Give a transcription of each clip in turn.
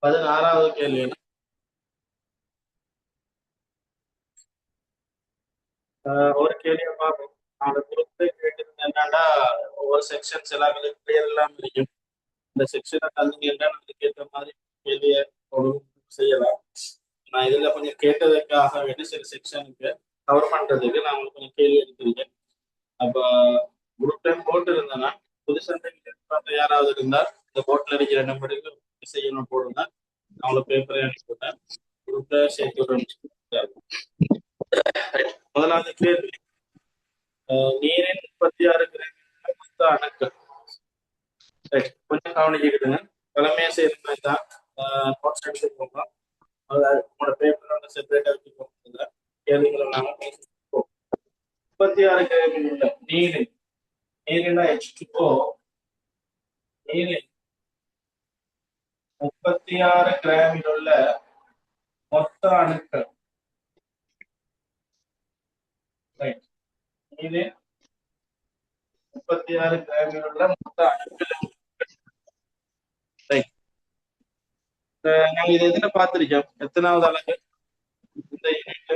16வது கேள்வி. ஒரு கேள்வியை பார்ப்போம். நான் குறிப்பிட்டு கேட்டிருந்தேன் என்னன்னா, ஒவ்வொரு செக்ஷன்ஸ் எல்லாம் பேர் எல்லாம் இருக்கும். இந்த செக்ஷனை தந்தீங்கன்னா அதுக்கு ஏற்ற மாதிரி கேள்வியை செய்யலாம். நான் இதுல கொஞ்சம் கேட்டதுக்காக வேண்டி சில செக்ஷனுக்கு கவர் பண்றதுக்கு நான் உங்களுக்கு கொஞ்சம் கேள்வி எடுத்திருக்கேன். அப்ப குரூப் டைம் போட்டு இருந்தேன்னா புதுசாக யாராவது இருந்தால் இந்த போட்டில் இருக்கிற நம்பருக்கு செய்யணும் போடுங்க. அவங்கள பேப்பரை அனுப்பிவிட்டேன். குரூப்ல சேர்த்து விடுறேன். முதலாவது கேள்வி, நீரின் 36 கிராம் மொத்த அணுக்கள். கொஞ்சம் கவனிச்சுக்கிட்டுங்க. தலைமையை சேர்ந்த தான் நோட்ஸ் எடுத்துக்கோங்க. உங்களோட பேப்பரோட செப்பரேட்டா வச்சுக்கோங்க. கேள்விகளை நாம பேசிப்போம். 36 கிராமில் உள்ள நீரின் நீரினா H2O, நீரின் 36 கிராமில் உள்ள மொத்த அணுக்கள். நீரின் 36 கிராமில் உள்ள மொத்த அணுக்கள். நாங்க இது எதுல பார்த்திருக்கோம்? எத்தனாவது அலகு இந்த யூனிட்ல?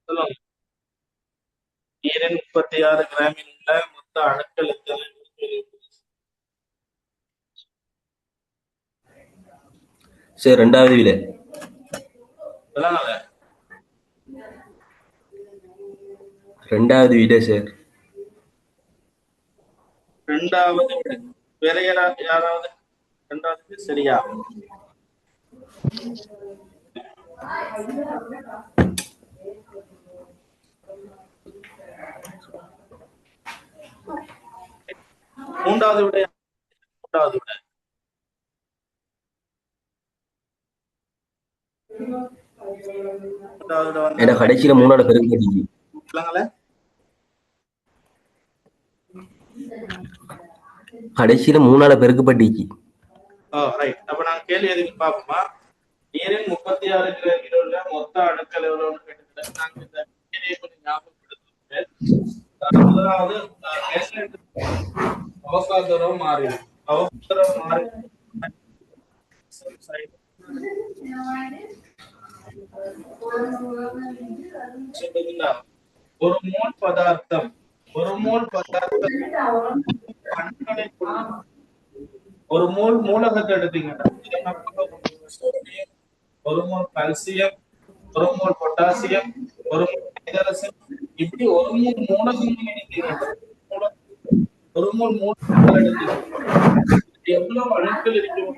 சொல்லுங்க. நீரின் 36 கிராமில் உள்ள மொத்த அணுக்கள் எத்தனை? சரி, 2வது விட. சொல்லலாம்ல. 2வது விட சார். 2வது விட. வேற யாராவது 2வது சரியா? மூன்றாவது விட. மூன்றாவது விட. கடைசியில 3ஆல பெருக்கப்பட்டுச்சு. கடைசியில 3ஆல பெருக்கப்பட்டுச்சு. அப்ப நாங்க கேள்வி எதுக்கு பார்ப்போமா? நீரின் 36 கிலோல மொத்த அணுக்கள் எவ்வளவுன்னு கேட்டுக்கிறேன். நாங்க இந்த கேள்வியை கொஞ்சம் ஞாபகப்படுத்துறேன். முதலாவது அவகாதரோ மாறி ஒரு மோல் பதார்த்தம் ஒரு மோல் மூலகத்தை எடுத்தீங்கன்னா ஒரு மோல் கால்சியம், ஒரு மோல் பொட்டாசியம், ஒரு மோல் ஹைட்ரஜன், இப்படி ஒரு மோல் மூலகம் ஒரு மோல் மூலகங்கள் எடுத்தீங்கன்னா எவ்வளவு அணுக்கள் இருக்கும்?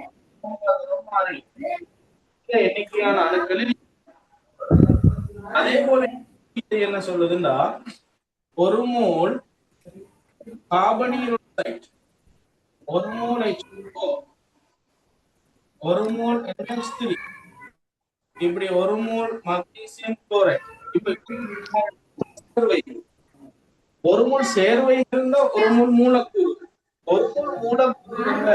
எண்ணிக்கையான அணுக்கள். அதே போல என்ன சொல்லுதுன்னா, ஒரு மோல் கார்பனீர் ஆக்சைடு, ஒரு மோல் H2O, ஒரு மோல் NH3, இப்படி ஒரு மோல் மக்னீசியம் குளோரைடு. இப்ப ஒரு மோல் சேர்வை இருந்தா ஒரு மோல் மூலக்கூறு, ஒரு மோல் மூலக்கூறுல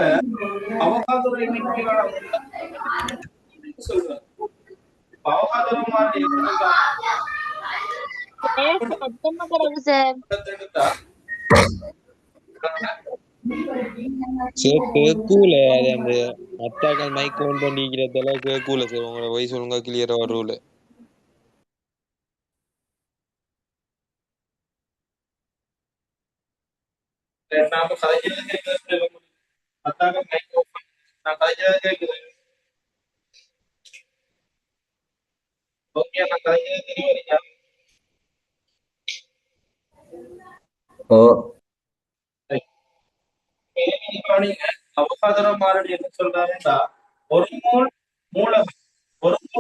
அவகாதரோ எண்ணிக்கையான சொல்றாங்க. அவகாதரோ மாதிரி கேட்கல. அது அந்த அத்தாக்கள் மைக் ஆன் பண்ணிக்கிறதால கேட்கல சார். உங்களோட வயசு ஒழுங்கா கிளியரா வரல. நாம கதைக்கிறது கேட்கறது அத்தாக்கள் மைக் ஓபன். நான் கதைக்கிறது கேட்குறேன். ஓகே, நான் கதைக்கிறது தெரியலையா? அவகாதரோ மாறிலி என்ன சொல்றாருன்னா, ஒரு மோல்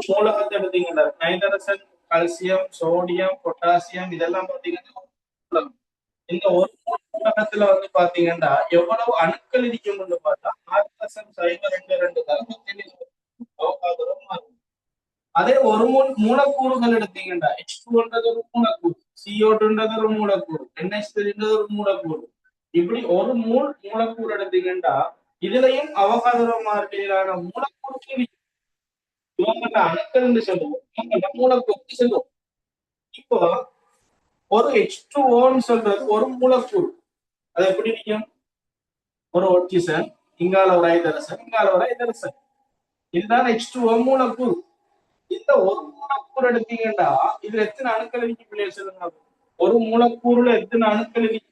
மூலகத்தை எடுத்தீங்கன்னா நைட்ரஜன், கால்சியம், சோடியம், பொட்டாசியம் இதெல்லாம் பாத்தீங்கன்னா இந்த ஒரு மோல் மூலகத்துல பாத்தீங்கன்னா எவ்வளவு அணுக்கள் இருக்கும்னு பார்த்தா 6.022 அவகாதரோ மாறிலி. அதே ஒரு மோல் மூலக்கூறுகள் எடுத்தீங்கன்னா H2ன்றது ஒரு மூலக்கூறு, CO2ன்றது ஒரு மூலக்கூறு, NH3ன்றது ஒரு மூலக்கூறு, இப்படி ஒரு மூலக்கூறு எடுத்தீங்கன்னா இதுலயும் அவகாதரோ மாறிலியிலான மூலக்கூறுகள் இவங்கள அணுக்கள் சொல்லுவோம், இவங்கள மூலக்கூறு சொல்லுவோம். இப்போ ஒரு H2O சொல்றது ஒரு மூலக்கூறு, அது எப்படி இருக்கும்? ஒரு ஆக்சிஜன், இங்கால ஒரு ஹைட்ரஜன், இங்கால ஒரு ஹைட்ரஜன். இதுதான் H2O மூலக்கூறு. இந்த ஒரு மூலக்கூறு எடுத்தீங்கன்னா இதுல எத்தனை அணுக்கள் இருக்கு பிள்ளைகள் சொல்லுங்க. ஒரு மூலக்கூறுல எத்தனை அணுக்கள் இருக்கு?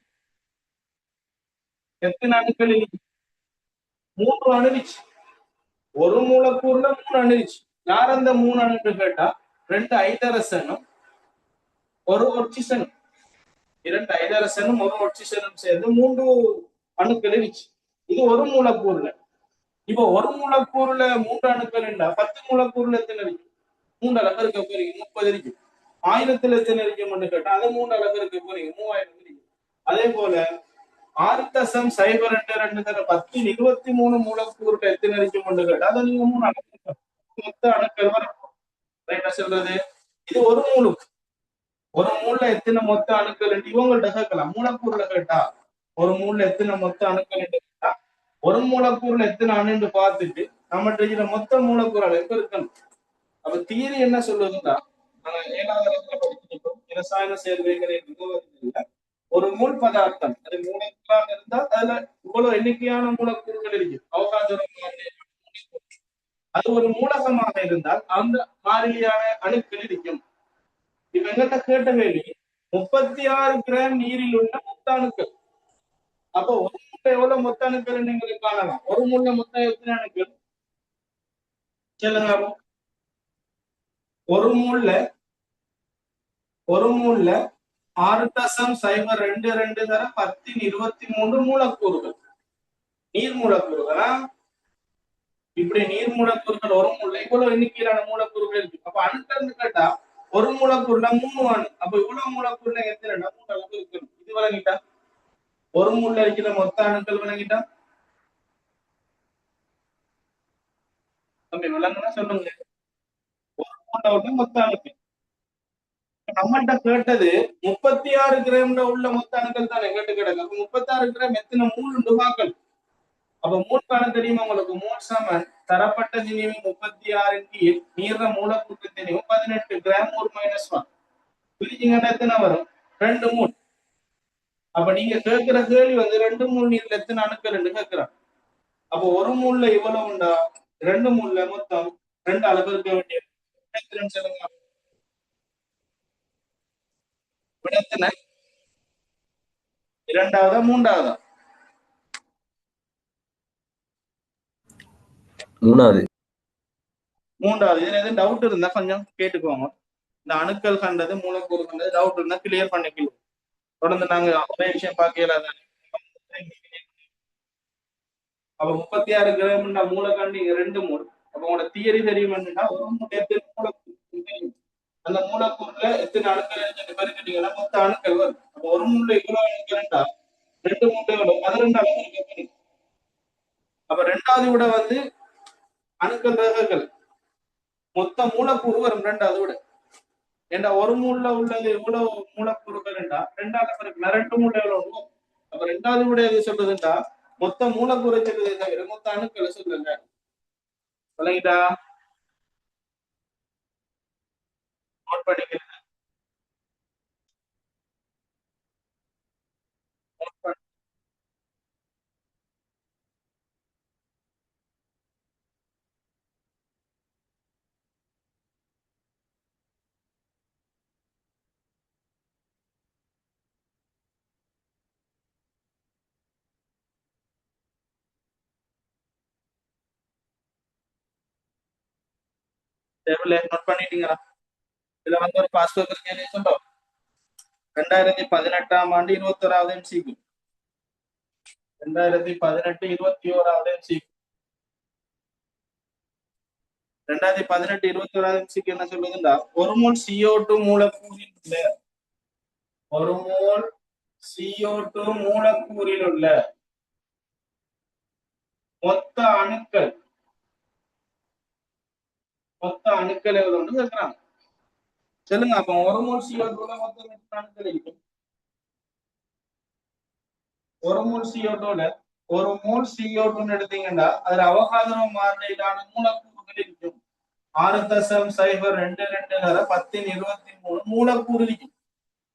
எத்தனை அணுக்கள் இருக்கு? 3 அணு இருக்கு. ஒரு மூலக்கூறுல 3 அணு இருக்கு. யார் அந்த 3 அணுன்னு கேட்டா 2 ஹைட்ரஜனும் ஒரு ஆக்சிஜனும். 2 ஹைட்ரஜனும் ஒரு ஆக்சிஜனும் சேர்ந்து 3 அணுக்கள் இருக்கு. இது ஒரு மூலக்கூறுல. இப்போ ஒரு மூலக்கூறுல 3 அணுக்கள் இருந்தா 10 மூலக்கூறுல எத்தனை இருக்கு? 3 அளவு இருக்க போறீங்க, 30 இருக்கு. 1000த்துல எத்தனை இருக்கும்னு கேட்டா அது 3 அளவு இருக்க போறீங்க, 3000 இருக்கு. அதே போல 6.02 தர 10 23 மூலக்கூறுல எத்தனை இருக்கும்னு கேட்டா அதை நீங்க 3 அளவு மொத்த அணுக்கள் வரும். ரைட்டா சொல்றது? இது ஒரு மூலுக்கு. ஒரு மூணுல எத்தனை மொத்த அணுக்கள் இவங்கள்ட்ட கேட்கலாம். மூலக்கூறுல கேட்டா ஒரு மூணுல எத்தனை மொத்த அணுக்கள் கேட்டா ஒரு மூலக்கூறுல எத்தனை அணுன்னு பார்த்துட்டு நம்மகிட்ட இருக்கிற மொத்த மூலக்கூறு அளவுக்கு இருக்கணும். அப்ப தியரி என்ன சொல்லுதுன்னா, நாங்க 7வது படிச்சிருக்கோம் இரசாயன சேர்வைகள் இல்லை. ஒரு மூல் பதார்த்தம் அது மூலக்கூறாக இருந்தா அதுல இவ்வளவு எண்ணிக்கையான மூலக்கூறுகள் இருக்கு. அது ஒரு மூலகமாக இருந்தால் அந்த மாறிலியான அணுக்கள் இருக்கும். இப்ப எங்கிட்ட கேட்ட கேள்வி 36 கிராம் நீரில் உள்ள மொத்த அணுக்கள். அப்போ ஒரு மூட்டை எவ்வளவு மொத்த அணுக்கள் நீங்க காணலாம். ஒரு மூட்டை மொத்தம் எத்தனை அணுக்கள் சொல்லுங்க. ஒரு மூல்ல 6.02 தர 1023 மூலக்கூறுகள் நீர் மூலக்கூறுகளா. இப்படி நீர் மூலக்கூறுகள் ஒரு மூல இவ்வளவு எண்ணிக்கையிலான மூலக்கூறுகள் இருக்கு. அப்ப அணுக்கள் கேட்டா ஒரு மூலக்கூறுல 3 அணு. அப்ப இவ்வளவு மூலக்கூறுல எத்தனை 3 அளவு இருக்கணும். இது விளங்கிட்டா? ஒரு மூல இருக்கிற மொத்த அணுக்கள் விளங்கிட்டா? தம்பி விளங்குனா சொல்லுங்க. ஒரு மூல மொத்த அணுக்கள் நம்மகிட்ட கேட்டது 36 கிராம்ல உள்ள மொத்த அணுக்கள் தானே கேட்டு கிடக்கு. 36 கிராம் எத்தனை மூணு பாக்கள். அப்ப மூலக்கான தெரியுமா உங்களுக்கு? மூல் சமன் தரப்பட்ட திணிவு 36 கீழ் நீர்ற மூலக்கூட்டு திணிவு 18 கிராம் ஒரு -1 பிரிச்சிங்கன்னா எத்தனை வரும்? 2 மூல். அப்ப நீங்க கேட்கிற கேள்வி வந்து 2 மூல் நீர்ல எத்தனை அணுக்கள் என்று கேட்கிறான். அப்ப ஒரு மூல்ல இவ்வளவு உண்டா? 2 மூல்ல மொத்தம் 2 அளவு இருக்க வேண்டிய சொல்லுங்க. எத்தனை? 2ஆவதா 3ஆவதா? 3வது. 3ஆவது. இதுல எதுவும் டவுட் இருந்தா கொஞ்சம் கேட்டுக்கோங்க. இந்த அணுக்கள் கண்டது மூலக்கூறு கண்டது டவுட் இருந்தா கிளியர் பண்ணிக்கலாம். தொடர்ந்து நாங்க ஒரே விஷயம் பார்க்கல. அப்ப 36 கிராம் மூலக்காண்டி 2 மூல். அப்ப உங்களோட தியரி தெரியும்னா ஒரு மூலக்கூறு தெரியும். அந்த மூலக்கூறுல எத்தனை அணுக்கள் இருக்கு பெருக்கிட்டீங்கன்னா மொத்த அணுக்கள் வரும். அப்ப ஒரு மூல இவ்வளவு அணுக்கள்டா 2 மூட்டைகளும் 12 அளவு இருக்கு. அப்ப 2வது விட வந்து அணுக்கள் ரேகைகள் மொத்த மூலக்கூறு வரும் 2வது விட. ஏண்டா ஒரு மூல உள்ளது இவ்வளவு மூலக்கூறுகள் 2வது பிறகு 2 மூல எவ்வளவு. அப்ப 2வது விட எது சொல்றதுண்டா மொத்த மூலக்கூறு சொல்றதை தவிர மொத்த அணுக்களை சொல்லுங்க. விளங்கிட்டா? நோட் பண்ணிக்கிறேன். நோட் பண்ணிட்டீங்களா? இதுல வந்து ஒரு பாஸ்வேர்ட் இருக்கு சொல்றோம். 2018ஆம் ஆண்டு 21வது MCQ. 2018 21வது MCQ. 2018 21வது MCQ என்ன சொல்லுதுன்னா ஒரு மோல் CO2 மூலக்கூறில் உள்ள ஒரு மோல் CO2 மூலக்கூறில் உள்ள மொத்த அணுக்கள் எவ்வளவுன்னு கேட்கிறாங்க. சொல்லுங்க. அப்ப ஒரு மோல் CO2 மொத்தம் எத்தனை அணுக்கள் இருக்கும்? ஒரு மோல் CO2ல ஒரு மோல் CO2 எடுத்தீங்கன்னா அதுல அவகாதரோ மாறிலியிலான மூலக்கூறுகள் இருக்கும். 6.02 1023 மூலக்கூறு இருக்கும்.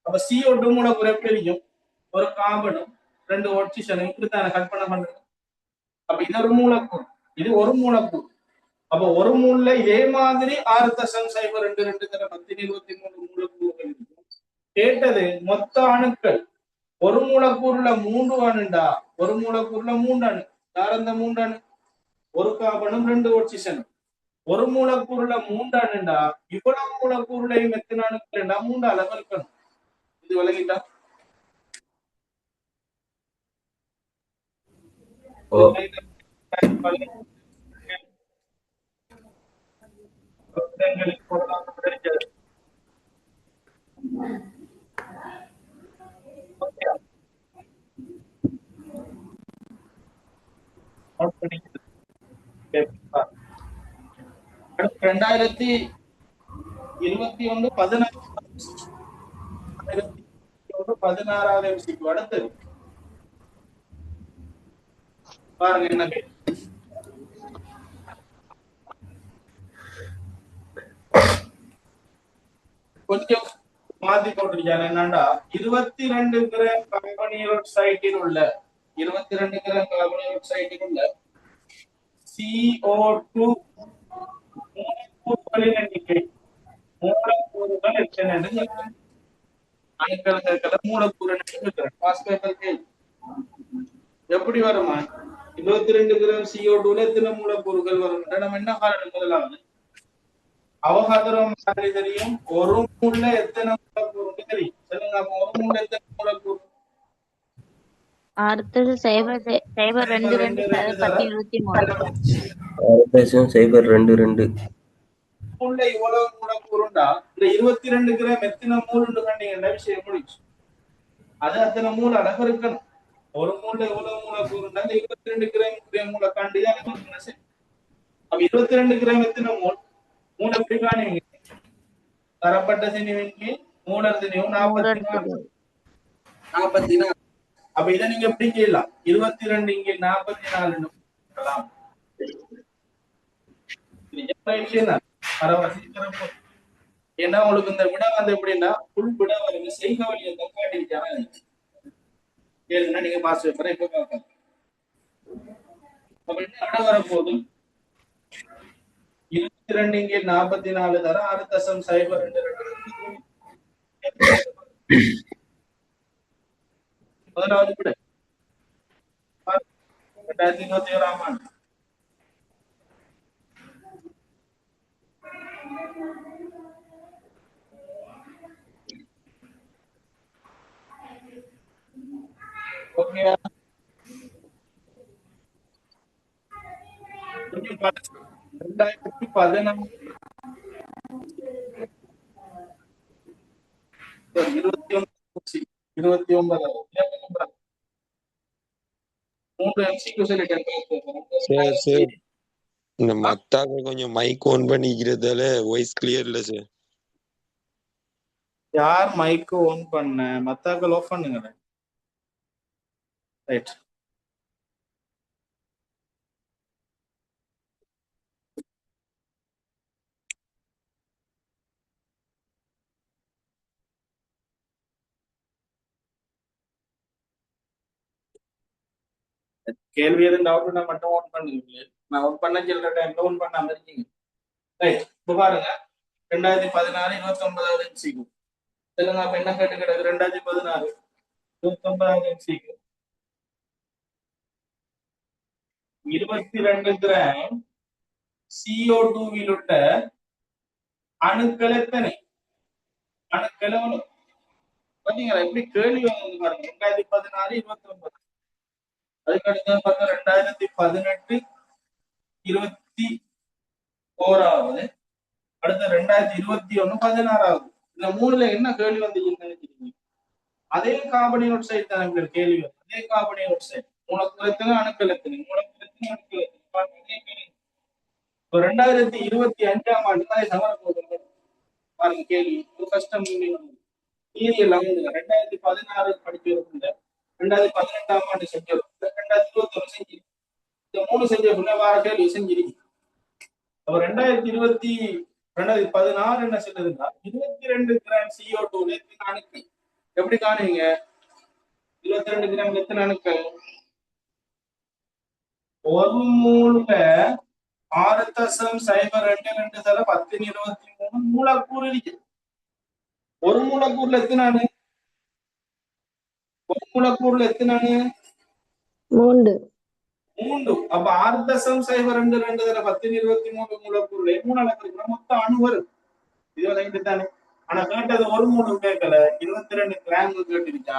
அப்ப CO2 மூலக்கூறு எப்படி இருக்கும்? ஒரு கார்பனும் 2 ஆக்சிஜன் இப்படித்தானே கற்பனை பண்றது. அப்ப இது ஒரு மூலக்கூறு, இது ஒரு மூலக்கூறு. அப்ப ஒரு மூணுல இதே மாதிரி 6.022 மூலக்கூறுகள் இருக்கும். கேட்டது மொத்த அணுக்கள் ஒரு மூலக்கூறுல 3 அணுண்டா, ஒரு மூலக்கூறுல 3 அணு. யார் அந்த 3 அணு? ஒரு கார்பனும் 2 ஆக்சிஜனும். ஒரு மூலக்கூறுல 3 அணுண்டா இவ்வளவு மூலக்கூறுலையும் எத்தனை அணுக்கள் 3 அளவு இருக்கணும். இது விளங்கிட்டா? ஓ அடுத்து 2021 16வது MCQ. அடுத்தது பாருங்க என்ன கேள்வி. கொஞ்சம் மாத்தி போட்டிருக்காங்க. என்னன்னா 22 கிராம் கார்பனீரோக்சைட்டில் உள்ள 22 கிராம் கார்பனீரோக்சைட்டில் உள்ள CO2 மூலக்கூறுகளின் எண்ணிக்கை. மூலக்கூறுகள் எத்தனை? அணுக்கள் மூலக்கூறு பாஸ்பேட்டல் கேள்வி. எப்படி வருமா? 22 கிராம் CO2 எத்தனை மூலக்கூறுகள் வரும்? நம்ம என்ன காரணம்? முதலாவது அவகாதரோ மாதிரி தெரியும். ஒரு மூணுல எத்தனை மூலக்கூறு தெரியும்? சொல்லுங்க. அப்ப ஒரு மூணுல எத்தனை மூலக்கூறு? அடுத்தது 0.022 மூணுல இவ்வளவு மூலக்கூறுண்டா இந்த 22 கிராம் எத்தனை மூலுன்னு கண்டீங்கன்னா விஷயம் முடிச்சு. அது அத்தனை மூல அளவு இருக்கணும். ஒரு மூணுல இவ்வளவு மூலக்கூறுண்டா இந்த 22 கிராம் மூல காண்டி அளவு இருக்கணும். சரி, அப்ப 22 கிராம் எத்தனை மூல்? மூல எப்படி காணுவீங்க? தரப்பட்ட திணிவின் கீழ் மூலர் திணிவு 44. அப்ப இதை நீங்க எப்படி செய்யலாம்? 22 இங்கே 44 ஏன்னா உங்களுக்கு இந்த விட வந்து எப்படின்னா புல் விட வருங்க செய்க வழியை காட்டிருக்காங்க. ஏன்னா நீங்க பாஸ் பேப்பரை இப்ப பார்க்கலாம். அப்ப என்ன விட வரப்போகுது? 22 இங்கே 44 தர 6.022. முதலாவது விட 2021 ஆண்டு. ஓகே, 2014 29 3 MCQ சொல்லிட்டேன். சார் இந்த மத்தாக்க கொஞ்சம் மைக் ஆன் பண்ணிக்கிறதால வாய்ஸ் கிளியர் இல்ல சார். யார் மைக் ஆன் பண்ண? மத்தாக்கள் ஆஃப் பண்ணுங்க. ரைட். கேள்வி எதுவும் டவுட்னா மட்டும் ஓன் பண்ணுங்க. நான் ஓன் பண்ண சொல்ற டைம்ல ஓன் பண்ணாம இருக்கீங்க. ரைட். இப்ப பாருங்க 2016 29வது MCQ. சொல்லுங்க. அப்ப என்ன கேட்டு கிடக்கு? 2016 29வது MCQ. 22 கிராம் CO2 உள்ள அணுக்கள் எத்தனை? அணுக்கள் எவ்வளவு? பாத்தீங்களா எப்படி கேள்வி வந்து பாருங்க. 2016 29. அதுக்கு அடுத்து பார்த்தா 2018 21வது. அடுத்த 2021 16வது. இந்த மூணுல என்ன கேள்வி வந்து நினைக்கிறீங்க? அதே கார்பனீரோக்சைடு தான் கேள்வி. அதே கார்பனீரோக்சைடு மூலக்கூறு எத்தனை? அணுக்கள் எத்தனை? மூலக்கூறு எத்தனை? அணுக்கள் எத்தனை? 2025 ஆண்டு தான் சமர போகுது. பாருங்க கேள்வி ஒரு கஷ்டம். மீதி எல்லாம் 2016 படிக்கிறதுல 2018 ஆண்டு செஞ்சது, 2021 செஞ்சு, இந்த 3 செஞ்ச வார கேள்வி செஞ்சிருக்கீங்க. அப்ப 2016 என்ன சொல்லுதுன்னா 22 கிராம் CO2 அணுக்கள் எப்படி காணுவீங்க? 22 கிராம் எத்தனை அணுக்கள்? ஒரு மூல 6.02 தர 1023 மூலக்கூறு இருக்கு. ஒரு மூலக்கூறுல எத்தனை அணு? ஒரு மூலக்கூறுல எத்தனை அணு? 3. அப்ப 6.02 தர 1023 மூலக்கூறுல 3 அளவு மொத்தம் அணு வரும். இது விளங்கிட்டு தானே? ஆனா கேட்டது ஒரு மூணு கேட்கல, 22 கிராம் கேட்டிருக்கா.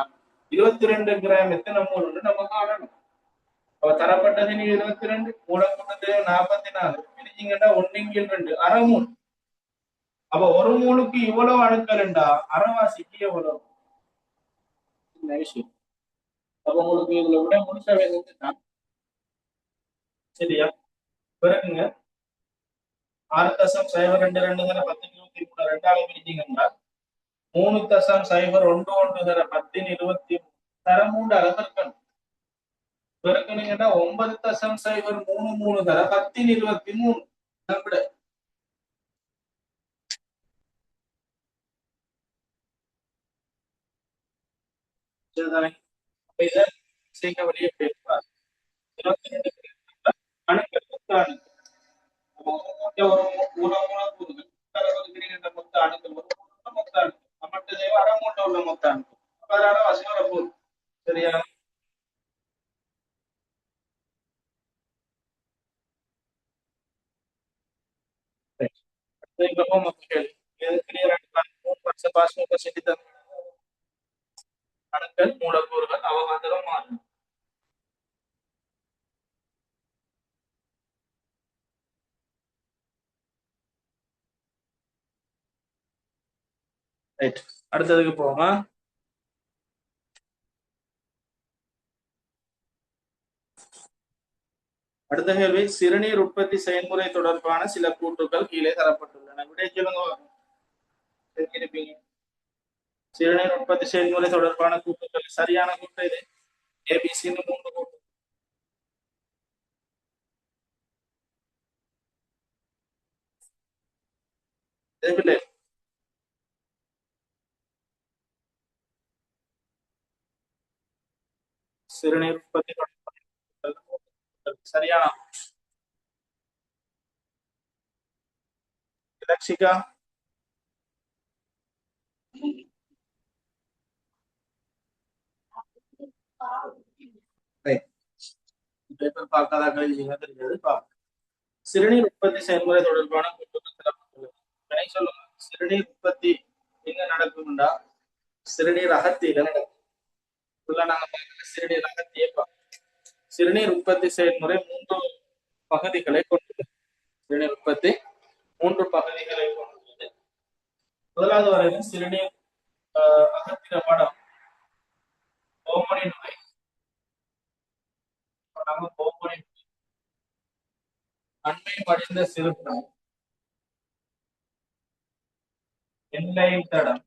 22 கிராம் எத்தனை மூணுன்னு நம்ம காணணும். அப்ப தரப்பட்டது நீ 22, மூலக்கூட்டது 44, பிரிச்சிங்கன்னா 1/2 அரை மூணு. அப்ப ஒரு மூணுக்கு இவ்வளவு அணுக்கள்ண்டா அரைவாசிக்கு எவ்வளவு விஷயம். அப்ப உங்களுக்கு இதுல விட முழுசாவே செஞ்சுட்டான். சரியா? பிறகுங்க 6.02 தர 1023 ரெண்டாவது பிரிச்சிங்கன்னா 3.01 தர 1023 தர 3 அளவு இருக்கணும். பிறகுனீங்கன்னா 9.03 தர 1023 விட சரிதானே? அப்ப இதை செய்ய வழியே போயிருப்பார். 22 அணுக்கள் மொத்த அணுக்கள் மொத்த அணுக்கள் மொத்த அணுக்கள் நம்மகிட்ட செய்வ அரை மூட்டை உள்ள மொத்த அணுக்கள். அப்ப அதனால வசூல போகுது. சரியா? அணுக்கள் மூலக்கூறுகள் அவகாதரம் மாறும். ரைட், அடுத்ததுக்கு போமா. அடுத்த கேள்வி, சிறுநீர் உற்பத்தி செயல்முறை தொடர்பான சில கூற்றுக்கள் கீழே தரப்பட்டுள்ளன. விடை சொல்லுங்க. சிறுநீர் உற்பத்தி செயல்முறை தொடர்பான கூற்றுக்கள் சரியான கூற்று இது. ஏபிசி 3 கூற்று. சிறுநீர் உற்பத்தி சரியான லக்ஷிகா. பேப்பர் பார்க்காத தெரியாது. சிறுநீர் உற்பத்தி செயல்முறை தொடர்பான கூற்றுக்கள் தரப்பட்டுள்ளது. சொல்லுங்க. சிறுநீர் உற்பத்தி எங்க நடக்கும்டா சிறுநீர் அகத்தியில நடக்கும். சிறுநீர் அகத்தியே சிறுநீர் உற்பத்தி செயல்முறை 3 பகுதிகளை கொண்டுள்ளது. சிறுநீர் உற்பத்தி 3 பகுதிகளை கொண்டுள்ளது. முதலாவது வரையில் சிறுநீர் அகத்தின படம் ஓமனின் நோய். அண்மை மடிந்த சிறுகுழாய், எல்லை தடம்,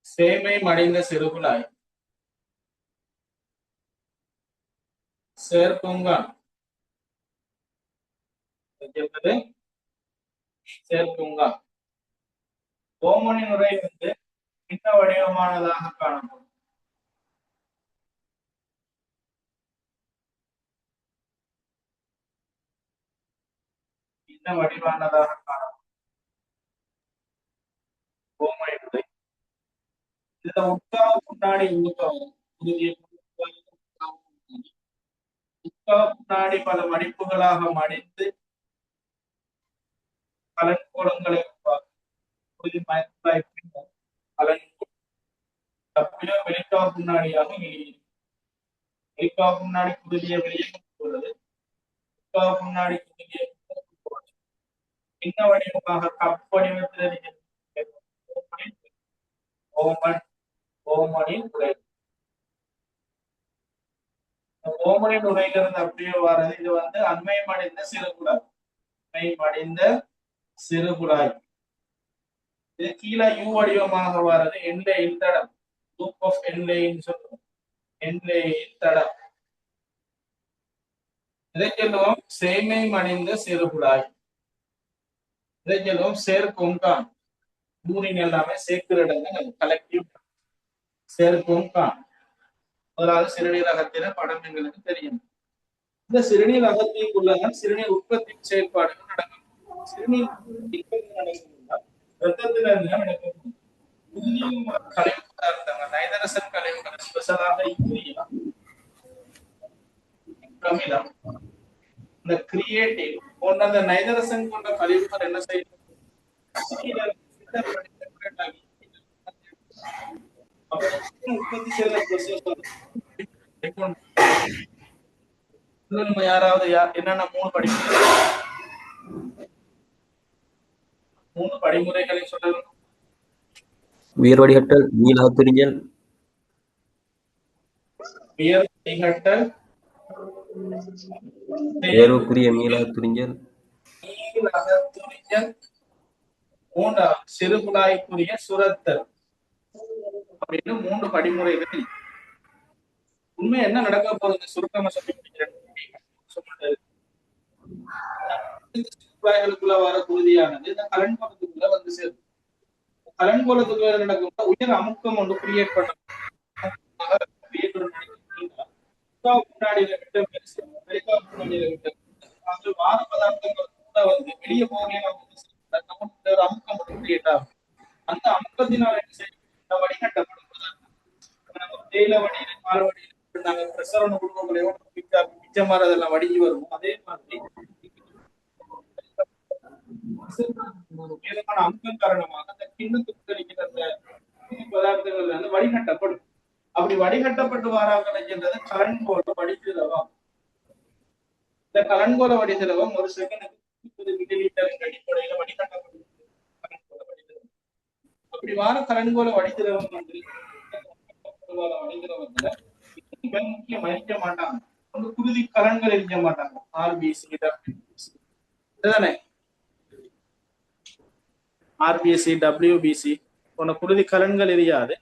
சேமை மடிந்த சிறுகுழாய், சேர்க்குங்கான், சேர்க்குங்கான். ஓமனின் உரை பின்ன வடிவமானதாக காணப்படும். பின்ன வடிவானதாக காணப்படும் ஓமனின் உரை. இதுல உட்காவு முன்னாடி முன்னாடி பல மடிப்புகளாக மடித்து பலன்கோளங்களை வெளிக்காவு முன்னாடியாக வெளிக்காவு முன்னாடி குருதிய வெளியே கொண்டு முன்னாடி குருதிய பின்ன வடிவமாக கப் வடிவத்தில் ஓமனின் உரை. ஓமனின் உரையிலிருந்து அப்படியே வர்றது இது அண்மை மடிந்த சிறுகுழாய். அண்மை மடிந்த சிறுகுழாய். இது கீழே யூ வடிவமாக வர்றது என்லைன் தடம். லூப் ஆஃப் என்லைன் சொல்லுவோம். என்லைன் தடம். இதை சொல்லுவோம் சேமை மடிந்த சிறுகுழாய். இதை சொல்லுவோம் சேர்க்குங்கான். யூரின் எல்லாமே சேர்க்கிற இடங்கள் கலெக்டிவ் சேர்க்கும் காணும். முதலாவது சிறுநீரகத்தின படம் எங்களுக்கு தெரியும். இந்த சிறுநீரகத்திற்குள்ளதான் சிறுநீர் உற்பத்தி செயல்பாடுகள் நடக்கும். சிறுநீர் நடக்கும்னா ரத்தத்துல இருந்தா நடக்கும். கழிவு பதார்த்தங்கள் நைதரசன் கழிவுகள் ஸ்பெஷலாக யூரியா, அமிலம், இந்த கிரியேட்டிவ் போன்ற அந்த நைதரசன் போன்ற கழிவுகள் என்ன செய்யும்? உற்பத்தி செய்த யாராவது என்னென்ன மூணு படிமுறைகளை சொல்லணும். உயர் வடிகட்டல், மீளாத்துறிஞ்சல், உயர் வடிகட்டல், தேர்வுக்குரிய மீளாத்துறிஞ்சல், மூன்றாவது சிறுகுழாய்க்குரிய சுரத்தல் அப்படின்னு 3 படிமுறைகள். உண்மை என்ன நடக்க போகுது சுருக்கமா சொல்லி குழாய்களுக்குள்ள வர குருதியானது இந்த கலன்கோலத்துக்குள்ள வந்து சேரும். கலன்கோலத்துக்குள்ள நடக்கும் உயர் அமுக்கம் ஒன்று கிரியேட் பண்ண வார பதார்த்தங்கள் கூட வந்து வெளியே போகணும் அமுக்கம் கிரியேட் ஆகும். அந்த அமுக்கத்தினால் என்ன செய்யும்? வடிகட்டப்படும். தேயில வடியில பால் வடியில நாங்க பிரஷர் ஒன்று கொடுக்கக்கூடிய மிச்சம் மாறதெல்லாம் வடிஞ்சு வரும். அதே மாதிரி உயரமான அமுக்கம் காரணமாக அந்த கிண்ணத்துக்கு இருக்கிற அந்த பதார்த்தங்கள் வந்து வடிகட்டப்படும். அப்படி வடிகட்டப்பட்டு வாராங்கன்றது கலன்கோல வடிதிரவம். இந்த கலன்கோல வடிதிரவம் ஒரு செகண்டுக்கு 30 மில்லிலிட்டர் அடிப்படையில வடிகட்டப்படும். அப்படி வார கலன்கோல வடிதிரவம் வந்து வடிதிரவத்துல முக்கியம் அழிக்க மாட்டாங்க. ஒன்று குருதி கலன்கள் எரிக்க மாட்டாங்க. ஆர்பிசி தானே, ஆர்பிசி டபிள்யூபிசி போன்ற குருதி கலன்கள் எரியாது.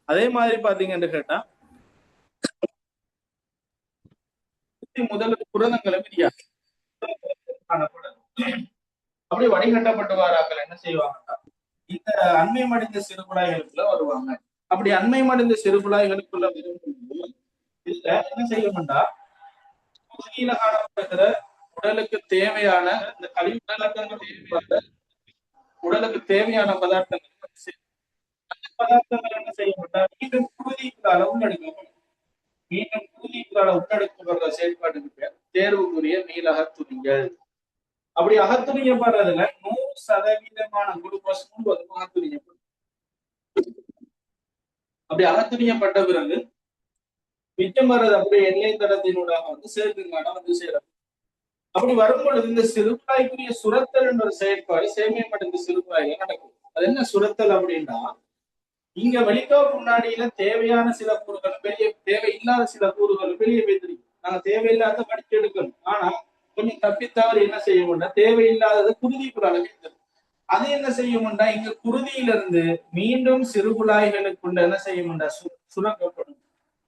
அதே மாதிரி பாத்தீங்கன்னு கேட்டா முதல் புரதங்களும் எரியாது. அப்படி வடிகட்டப்பட்டு வாராக்கள் என்ன செய்வாங்கன்னா இந்த அண்மை மடிந்த சிறுகுழாய்களுக்குள்ள வருவாங்க. அப்படி அண்மை மடிந்த சிறுகுழாய்களுக்குள்ள வரும்போது இதுல என்ன செய்யணும்னா கீழே காணப்படுகிற உடலுக்கு தேவையான இந்த கழிவு உடலுக்கு தேவையான பதார்த்தங்கள் அந்த பதார்த்தங்கள் என்ன செய்யப்பட்டா மீண்டும் குருதிக்குள்ளால உள்ளடக்கப்படும். மீண்டும் குருதிக்குள்ளால உள்ளடக்கப்படுற செயல்பாட்டுக்கு பேர் தேர்வுக்குரிய மீளகத்துறிகள். அப்படி அகத்துறியப்படுறதுல 100% குளுக்கோஸ் அகத்துறியப்படும். அப்படி அகத்துறியப்பட்ட பிறகு மிச்சம் வர்றது அப்படியே எண்ணெய் தடத்தினூடாக வந்து சேர்க்குங்கான வந்து சேரும். அப்படி வரும்பொழுது இந்த சிறுகுழாய்க்குரிய சுரத்தல் என்ற ஒரு செயற்பாடு சேமியப்பட்ட சிறுகுழாயில நடக்கும். அது என்ன சுரத்தல் அப்படின்னா இங்க வெளிக்காப்பு முன்னாடியில தேவையான சில கூறுகள் வெளியே தேவையில்லாத சில கூறுகள் வெளியே வைத்திருக்கும். நாங்க தேவையில்லாத படிச்சு எடுக்கணும். ஆனா கொஞ்சம் தப்பித்தவறு என்ன செய்யும்னா தேவையில்லாதது குருதிக்குள்ளால வைத்திருக்கும். அது என்ன செய்யும்னா இங்க குருதியிலிருந்து மீண்டும் சிறுகுழாய்களுக்குள்ள என்ன செய்யும்னா சுரக்கப்படும்.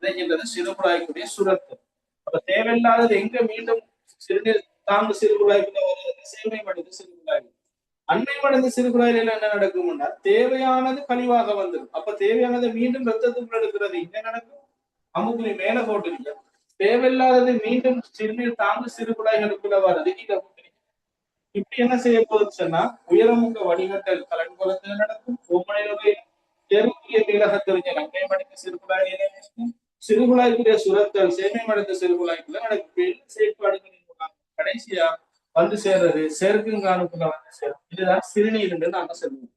இதைங்கிறது சிறுகுழாய்க்குரிய சுரத்தல். அப்ப தேவையில்லாதது எங்க மீண்டும் சிறுநீர் தாங்கு சிறுகுழாய்க்குள்ள வருது சேமைப்படுது சிறுகுழாய். அண்மை மடங்கு சிறுகுழாயில் என்ன நடக்கும்னா தேவையானது கழிவாக வந்துடும். அப்ப தேவையானது மீண்டும் ரத்தத்துக்குள்ள எடுக்கிறது இங்க நடக்கும். அமுக்குறி மேல போட்டுருக்க தேவையில்லாதது மீண்டும் சிறுநீர் தாங்கு சிறுகுழாய்களுக்குள்ள வர்றது கீழே போட்டுருக்க. இப்படி என்ன செய்ய போகுதுன்னு சொன்னா உயரமுக வடிகட்டல் கலன்கோலத்தில் நடக்கும். ஒவ்வொரு தெருக்குரிய மீளகத்தறிஞர் அண்மை மடங்கு சிறுகுழாயில் நடக்கும். சிறுகுழாய்க்குரிய சுரத்தல் சேமை மடங்கு சிறுகுழாய்க்குள்ள நடக்கும். செயற்பாடுகளின் கடைசியா வந்து சேர்றது சேர்க்குங்கானுக்குள்ள வந்து சேரும். இதுதான் சிறுநீர் என்று நாங்க சொல்லுவோம்.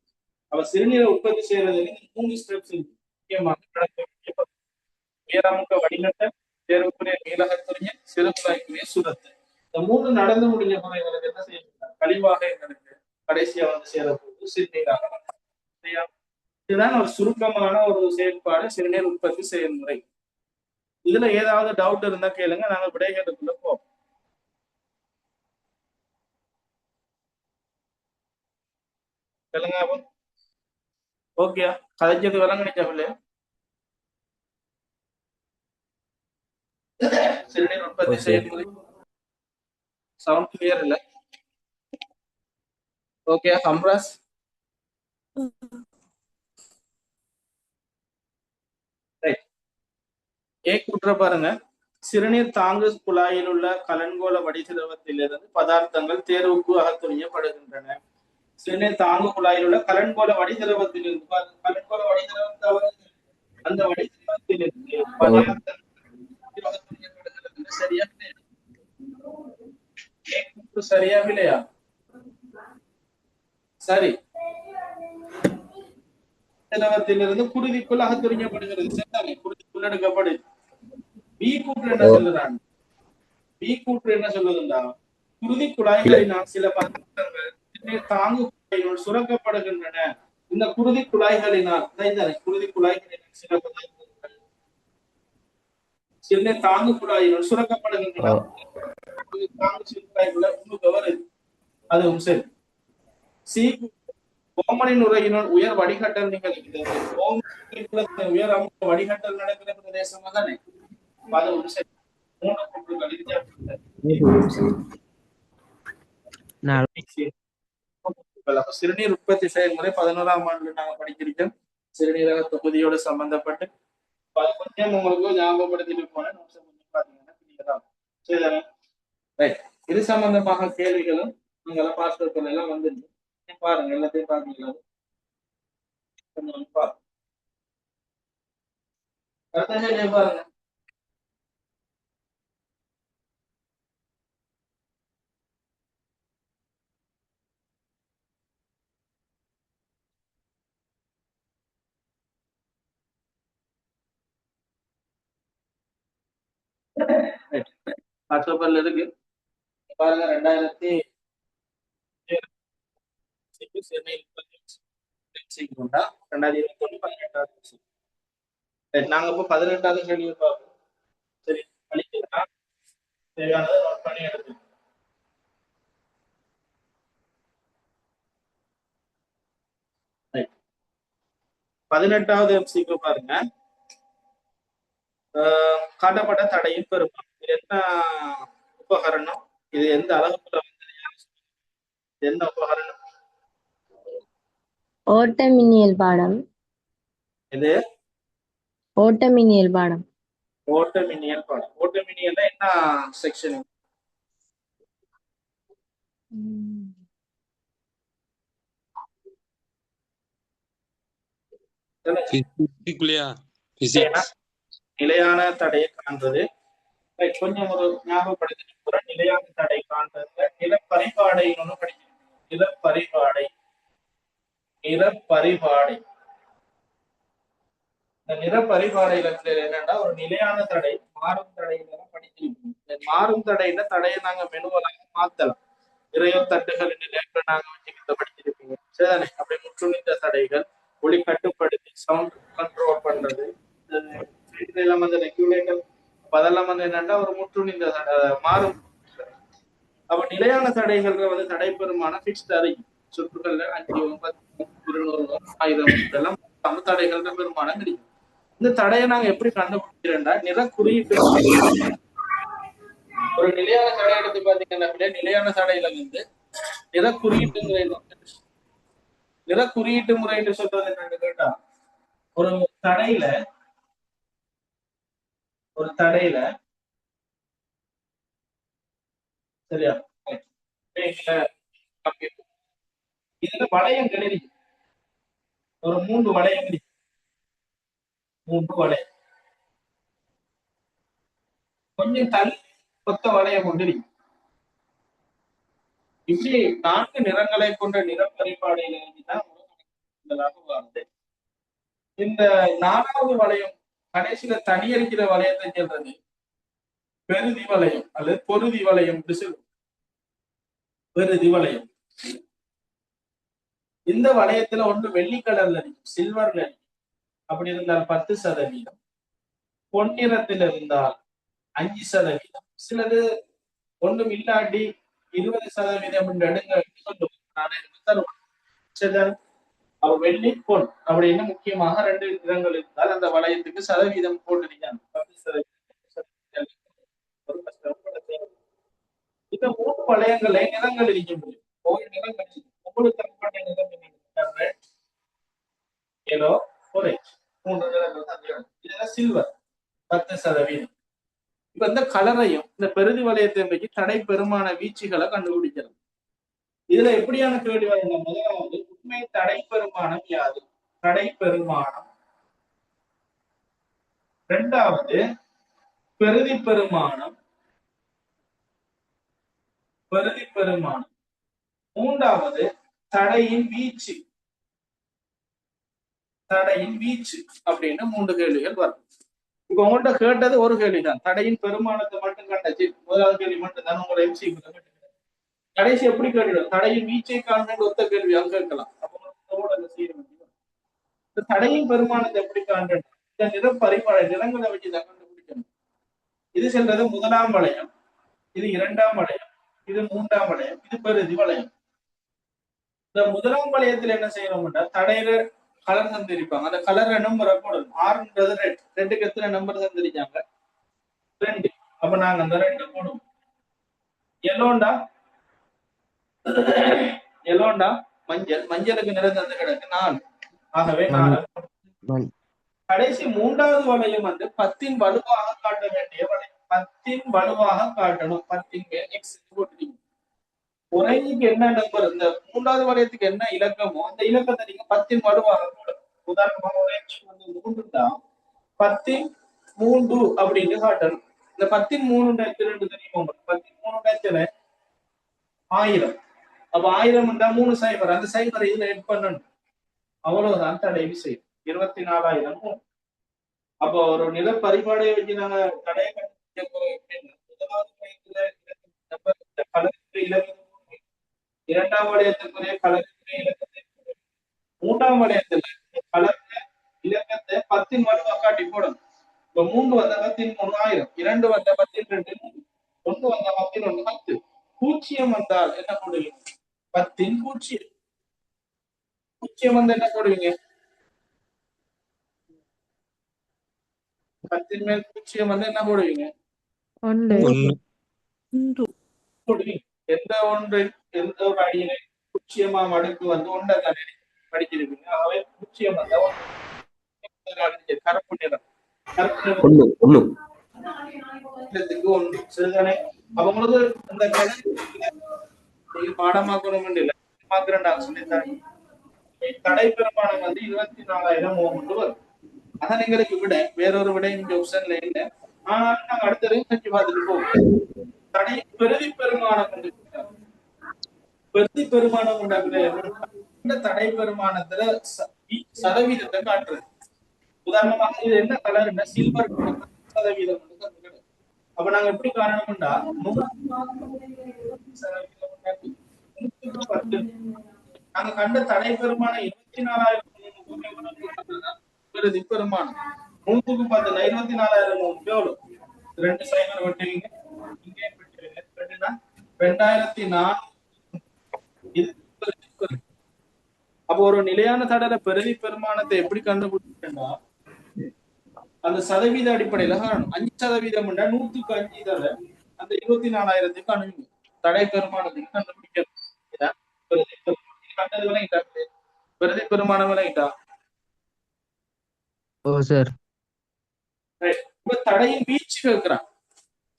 அப்ப சிறுநீரை உற்பத்தி செய்யறதுக்கு 3 ஸ்டெப்ஸ் முக்கியமாக நடக்க உயரமுக வடிகட்டல், தேர்வுக்குரிய மீளகத்துறிய, சிறுகுழாய்க்குரிய சுரத்தல். இந்த 3 நடந்து முடிஞ்ச முறைகளுக்கு என்ன செய்யணும்? கழிவாக எங்களுக்கு கடைசியா வந்து சேரப்போது சிறுநீராக. இதுதான் ஒரு சுருக்கமான ஒரு செயற்பாடு சிறுநீர் உற்பத்தி செயல்முறை. இதுல ஏதாவது டவுட் இருந்தா கேளுங்க, நாங்க விடைகளுக்குள்ள போவோம். ஓகே, கதைச்சது விளங்குனிச்சா? சிறுநீர் உற்பத்தி செயல்முறை சவுண்ட் கிளியர் இல்ல. Okay, Hamraz right. ஏ கூற்ற பாருங்க. சிறுநீர் தாங்கு குழாயில் உள்ள கலன்கோள வடிதிரவத்திலிருந்து பதார்த்தங்கள் தேர்வுக்கு அகத்துறியப்படுகின்றன. சிறுநீர் தாங்கு குழாயில் உள்ள கலன்கோள வடிதிரவத்திலிருந்து கலன்கோள வடிதிரவம் தவிர அந்த வடிதிரவத்திலிருந்து பதார்த்தங்கள் அகத்துறியப்படுகிறது. சரியா இல்லையா? ஏ கூற்று சரியா இல்லையா? சரி. திரவத்திலிருந்து குருதிக்குள் அகத்துறியப்படுகிறது. சரிதானே? குருதிக்குள் எடுக்கப்படுது. பி கூற்று என்ன சொல்லுறாங்க? பி கூற்று என்ன சொல்லுதுண்டா, குருதி குழாய்களினால் சில பதார்த்தங்கள் சிறுநீர் தாங்கு குழாயினுள் சுரக்கப்படுகின்றன. இந்த குருதி குழாய்களினால் குருதி குழாய்களினால் சில பதார்த்தங்கள் சிறுநீர் தாங்கு குழாயினுள் சுரக்கப்படுகின்றன. குருதி தாங்கு சிறு குழாய்க்குள்ள உள்ளுக்கு வருது. அதுவும் சரி. சி கோமணி நுரையினுள் உயர் வடிகட்டல் நிகழ்கிறது. கோமணி உயர் அமுக்க வடிகட்டல் நடக்கிற பிரதேசமா தானே? அதுவும் சரி. மூன்று கூற்றுகள் இறுதியாக சிறுநீர் உற்பத்தி செயல்முறை 11ஆம் ஆண்டுல நாங்க படிச்சிருக்கோம். சிறுநீரக தொகுதியோட சம்பந்தப்பட்டு கொஞ்சம் உங்களுக்கு ஞாபகப்படுத்திட்டு போனேன். பாத்தீங்கன்னா சரிதானே? ரைட். இது சம்பந்தமாக கேள்விகளும் நீங்க பாஸ்டர்கள் எல்லாம் வந்துருக்கு. பாருங்க, எல்லாத்தையும் பாத்தீங்களா? கொஞ்சம் பாருங்க. பாருங்க. அக்டோபர்ல இருக்கு பாருங்க. 2007 சென்னை 2021 18வது. நாங்க இப்போ 18வது கேள்வி பார்ப்போம். சரி, அழிக்கிறா தேவையானதை நோட் பண்ணி எடுத்து 18வது எம்சிக்கு பாருங்க. காட்டப்பட்ட தடையின் பெருமான். இது என்ன உபகரணம்? இது எந்த அளவுக்குள்ள வந்து என்ன உபகரணம்? ஓட்டமின்னியல் பாடம். இது ஓட்டமின்னியல் பாடம். ஓட்டமின்னியல் பாடம். ஓட்டமின்னியல் என்ன செக்ஷன்? நிலையான தடையை காண்றது. கொஞ்சம் ஒரு ஞாபகப்படுத்திட்டு போற. நிலையான தடை காண்றதுல நிலப்பரிபாடை ஒண்ணு படிக்கணும். நிலப்பரிபாடை. நிலப்பரிபாடை. இந்த நிறப்பரிபாடையில என்னன்னா ஒரு நிலையான தடை, மாறும் தடையில படிச்சிருக்கோம். மாறும் தடையில தடையை நாங்க மெனுவலாக மாத்தலாம். இறையோ தட்டுகள் நாங்க வச்சுக்கிட்ட படிச்சிருப்பீங்க. சரிதானே? அப்படி முற்றுநின்ற தடைகள், ஒளி கட்டுப்படுத்தி சவுண்ட் கண்ட்ரோல் பண்றது, இதெல்லாம் வந்து ரெகுலேட்டர். அதெல்லாம் வந்து என்னன்னா ஒரு முற்றுநின்ற மாறும். அப்ப நிலையான தடைகள் வந்து தடை பெருமான பிக்ஸ் தடை சுற்றுகள்ல 5, 10, 200, 1000 இதெல்லாம் தடைகள் பெருமானம் கிடைக்கும். இந்த தடையை நாங்க எப்படி கண்டுபிடிக்கிறோம்னா நிற குறியீட்டு. ஒரு நிலையான தடை எடுத்து பாத்தீங்கன்னா நிலையான தடையில வந்து நிற குறியீட்டு முறை. நிற குறியீட்டு முறை என்று சொல்றது என்னன்னு கேட்டா, ஒரு தடையில சரியா இதுல வளையங்கள் இருக்கு. ஒரு 3 வளையம் இருக்கு. 3 வளையம் கொஞ்சம் தள்ளி கொத்த வளையம் கொண்டு இருக்கு. இப்படி 4 நிறங்களை கொண்ட நிறப்பரிபாடையில வருது. இந்த 4வது வளையம் கடைசியில தனியடிக்கிற வளையத்தை சொல்றது பெருதி வளையம் அல்லது பொருதி வளையம். பெருதி வளையம். இந்த வளையத்துல ஒன்று வெள்ளி கலர்ல இருக்கும், சில்வர்ல இருக்கும். அப்படி இருந்தால் 10%, பொன்னிறத்தில் இருந்தால் 5%, சிலது ஒன்றும் இல்லாட்டி 20% எடுங்க சொல்லுவோம். அவர் வெள்ளி பொன் அப்படின்னு முக்கியமாக 2 நிறங்கள் இருந்தால் அந்த வளையத்துக்கு சதவீதம் போட்டிருக்காங்க. 10%. இந்த 3 வளையங்களை நிறங்கள் இருக்க முடியும். ஒவ்வொரு நிறங்கள் உங்களுக்கு தரப்பட்ட நிறம் என்ன? எல்லோ ஆரஞ்சு 3 நிறங்கள் தான் தேவை. இதுல சில்வர் 10%. இப்ப இந்த கலரையும் இந்த பெருதி வளையத்தையும் வச்சு தடை பெருமான வீச்சுகளை கண்டுபிடிக்கலாம். இதுல எப்படியான கேள்வி வரும்? முதலாவது உண்மை தடை பெருமானம் யாது? தடை பெருமானம். இரண்டாவது பெருதி பெருமானம். பெருதி பெருமானம். மூன்றாவது தடையின் வீச்சு. தடையின் வீச்சு அப்படின்னு 3 கேள்விகள் வரும். இப்ப உங்கள்கிட்ட கேட்டது ஒரு கேள்விதான், தடையின் பெருமானத்தை மட்டும் கண்டச்சு. முதலாவது கேள்வி மட்டும் தான் உங்களை எம்சி கடைசி எப்படி கேட்டுடும்? தடையின் வீச்சை காண்பது ஒத்த கேள்வி அங்க கேட்கலாம். இந்த தடையின் பெருமானத்தை எப்படி காண்பது? இந்த நிற பரிமாண நிறங்களை வச்சு தான் கண்டுபிடிக்கணும். இது சென்றது முதலாம் வளையம், இது இரண்டாம் வளையம், இது மூன்றாம் வளையம், இது பெருதி வளையம். இந்த முதலாம் வளையத்துல என்ன செய்யணும்னா தடையில கலர் தந்திருப்பாங்க. அந்த கலர் நம்பரை போடணும். 6ன்றது ரெட். ரெட்டுக்கு எத்தனை நம்பர் தந்திருக்காங்க? 2. அப்ப நாங்க அந்த 2 போடுவோம். எல்லோண்டா எல்லோண்டா மஞ்சள். மஞ்சளுக்கு நிறம் தந்து கிடக்கு 4. ஆகவே 4. கடைசி மூன்றாவது வளையம் வந்து 10ன் வலுவாக காட்ட வேண்டிய வளையம். 10ன் வலுவாக காட்டணும். 10ன் மேல் எக்ஸ் போட்டுட்டீங்க. குறைக்கு என்ன நம்பர், இந்த மூன்றாவது வளையத்துக்கு என்ன இலக்கமோ அந்த இலக்கத்தை நீங்க 10ன் வலுவாக போடணும். உதாரணமாக ஒரேஞ்சு வந்து 3 தான், 10ன் 3 அப்படின்னு காட்டணும். இந்த 10ன் 3 2 தெரியுமா? 10ன் 3 1000. அப்ப 1000 3 சைபர். அந்த சைபரை இதுல எட் பண்ணணும். அவ்வளவுதான் தடை விசை. 24,000. அப்போ ஒரு நில பரிபாடையை வச்சு நாங்க தடையை கண்டுபிடிக்க முதலாவது வளையத்துல கலருக்கு இலக்கத்தை, இரண்டாம் வளையத்துக்குரிய கலருக்கு இலக்கத்தை, மூன்றாம் வளையத்துல கலருக்கு இலக்கத்தை 10ன் வலுவா காட்டி போடணும். இப்ப 3 வந்த 10ன் 3000, 2 வந்த 10ன் 2, 1 வந்த 10ன் 1 10. பூஜ்ஜியம் வந்தால் என்ன போடுவீங்க? 10ன் பூஜ்ஜியம். பூஜ்ஜியம் வந்து என்ன போடுவீங்க? 10ன் மேல் பூஜ்ஜியம் வந்து என்ன போடுவீங்க? போடுவீங்க. எந்த ஒன்று எந்த ஒரு அடியினை பூஜ்ஜியமா மடுக்கு வந்து ஒன்றை தானே படிச்சிருப்பீங்க. ஆகவே பூஜ்ஜியம் வந்தா கருப்பு நிறம். கருப்பு நிறத்துக்கு 1 சரிதானே? அவங்களுக்கு அந்த பாடமாக்கணும் இல்லை, மாத்திரம் சொல்லித்தாங்க. தடை பெருமானம் வந்து 24,000 ஓம் வரும். அதான் எங்களுக்கு விட வேறொரு விட இந்த ஆப்ஷன்ல இல்லை. ஆனாலும் நாங்க அடுத்த செஞ்சு பார்த்துட்டு போவோம். தடை பெருதி பெருமானம் கொண்டு பெருதி பெருமானம் உண்டாக்குற தடை பெருமானத்துல சதவீதத்தை காட்டுறது. உதாரணமாக இது என்ன கலர்? சில்வர் சதவீதம். அப்ப நாங்க எப்படி காரணம்டா 10. நாங்க கண்ட தடை பெருமானம் 24,000 பெருதி பெருமானம் 100க்கு 10 24,000 எவ்வளவு? 2 சைபர் வெட்டுவீங்க, இங்கே வெட்டுவீங்க. 2,400. அப்போ ஒரு நிலையான தடவை பெருதி பெருமானத்தை எப்படி கண்டுபிடிச்சா அந்த சதவீத அடிப்படையில காரணம். 5% 100க்கு 5 தடவை அந்த 24,000க்கு அணுகுங்க. தடை பெருமானத்துக்கு கண்டுபிடிக்கணும். கண்டது விளையிட்டா பெருதி பெருமானம் விளையிட்டா. இப்ப தடையின் வீச்சு கேட்கிறான்.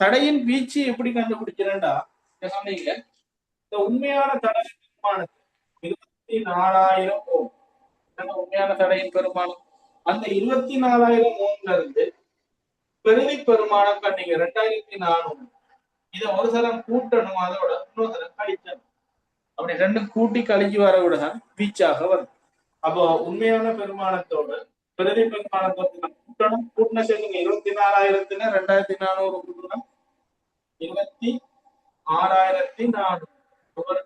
தடையின் வீச்சு எப்படி கண்டுபிடிக்கிறேன்டா சொன்னீங்க. இந்த உண்மையான தடை பெருமானத்து 24,000 ஓம். உண்மையான தடையின் பெருமானம் அந்த 24,000 ஓம்ல இருந்து பெருதி பெருமானம் கண்டீங்க 2,400. இதை ஒரு தரம் கூட்டணும், அதோட இன்னொரு தரம் கழிச்சணும். அப்படி 2 கூட்டி கழிச்சு வர விடதான் வீச்சாக வரும். அப்போ உண்மையான பெருமானத்தோட பெருதி பெருமானத்தோட கூட்டணும். கூட்டின சொல்லுங்க 24,000 2,400 கூட்டணும் 26,400.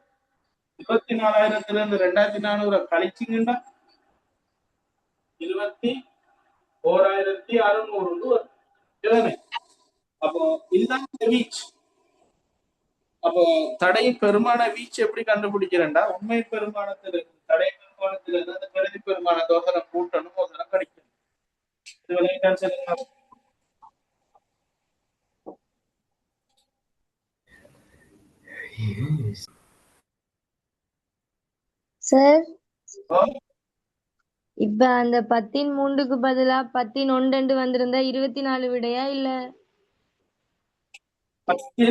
24,000 இருந்து 2,400 கழிச்சிங்கன்னா 21,600 வரும். அப்போ இதுதான் வீச்சு. அப்போ தடை பெருமான வீச்சு எப்படி கண்டுபிடிக்கிறேன்டா உண்மை பெருமானத்துல இருந்து தடை பெருமானத்துல இருந்து அந்த பெருதி பெருமான தோசனை கூட்டணும், தோசனை கழிக்கணும். இது விளையாட்டு சொல்லுங்க சார். இப்ப அந்த 10 பதிலா 11 வந்திருந்தா 24 விடையா இல்ல 10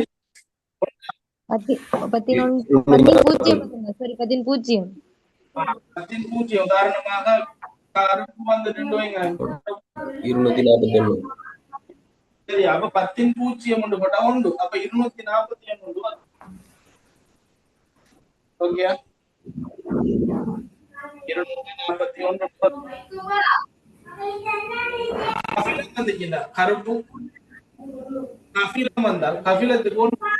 11 இருநூத்தி 10 நாற்பத்தி வந்திருந்தா சாரி 10. 10 உதாரணமாக கருப்பு வந்து ரெண்டு வைங்க. 241. சரி, அப்ப 10 ஒன்று போட்டா உண்டு. அப்ப 241 ஓகே. 241 கபிலம் வந்துச்சுன்னா கருப்பு கபிலம் வந்தால் கபிலத்துக்கு ஒன்றுண்டா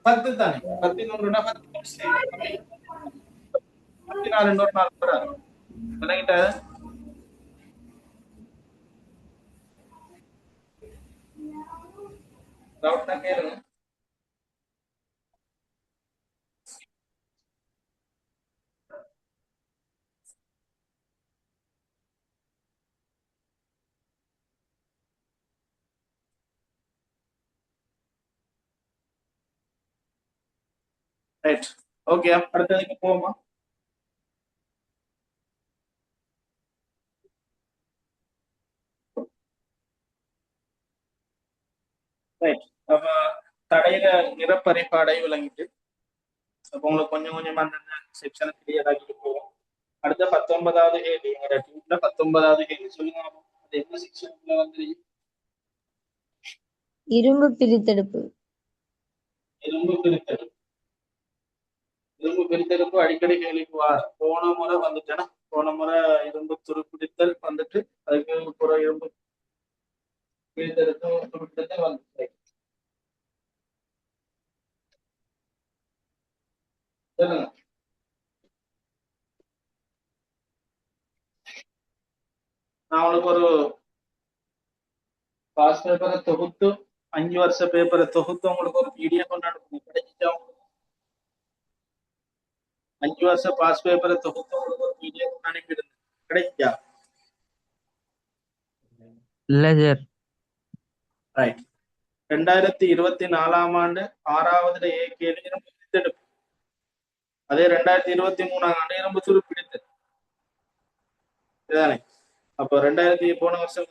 10 தானே. 10 10 14 இன்னொரு நாள் வராது. விளங்கிட்ட டவுட் தான் கேளுங்க. Right, okay. அடுத்ததுக்கு போவோமா? ரைட், அப்ப தடையில நிறப்பறைப்பாடை விளங்கிட்டு அப்ப உங்களுக்கு கொஞ்சம் கொஞ்சம் அந்த செக்ஷனை கிளியர் ஆகிட்டு போவோம். அடுத்த 19வது கேள்வி, எங்க டீம்ல 19வது கேள்வி சொல்லுங்க. அது என்ன செக்ஷன்ல வந்து இரும்பு பிரித்தெடுப்பு. இரும்பு பிரித்தெடுப்பு. இரும்பு பிரித்தெடுப்பு அடிக்கடி கேள்விக்கு போன முறை வந்துட்டேன்னா போன முறை இரும்பு துருப்பிடித்தல் வந்துட்டு அதுக்கு புற இரும்பு பிரித்தெடுப்பு துருப்பிடித்தல் வந்துட்டு சொல்லுங்க. நான் உங்களுக்கு ஒரு பாஸ் பேப்பரை தொகுத்து 5 வருஷ பேப்பரை தொகுத்து உங்களுக்கு ஒரு பிடிஎஃப் கொண்டாடு கிடைச்சிட்டா 5 வருஷ பாஸ் பேப்பரை தொகுத்து உங்களுக்கு ஒரு பிடிஎஃப் அனுப்பிடுங்க. கிடைச்சா? இல்ல சார். ரைட். 2024 ஆண்டு 6வது கேள்வி இரும்பு பிரித்தெடுப்பு. அதே 2023 ஆண்டு இரும்பு துருப்பிடித்தல். இதுதானே. அப்போ போன வருஷம்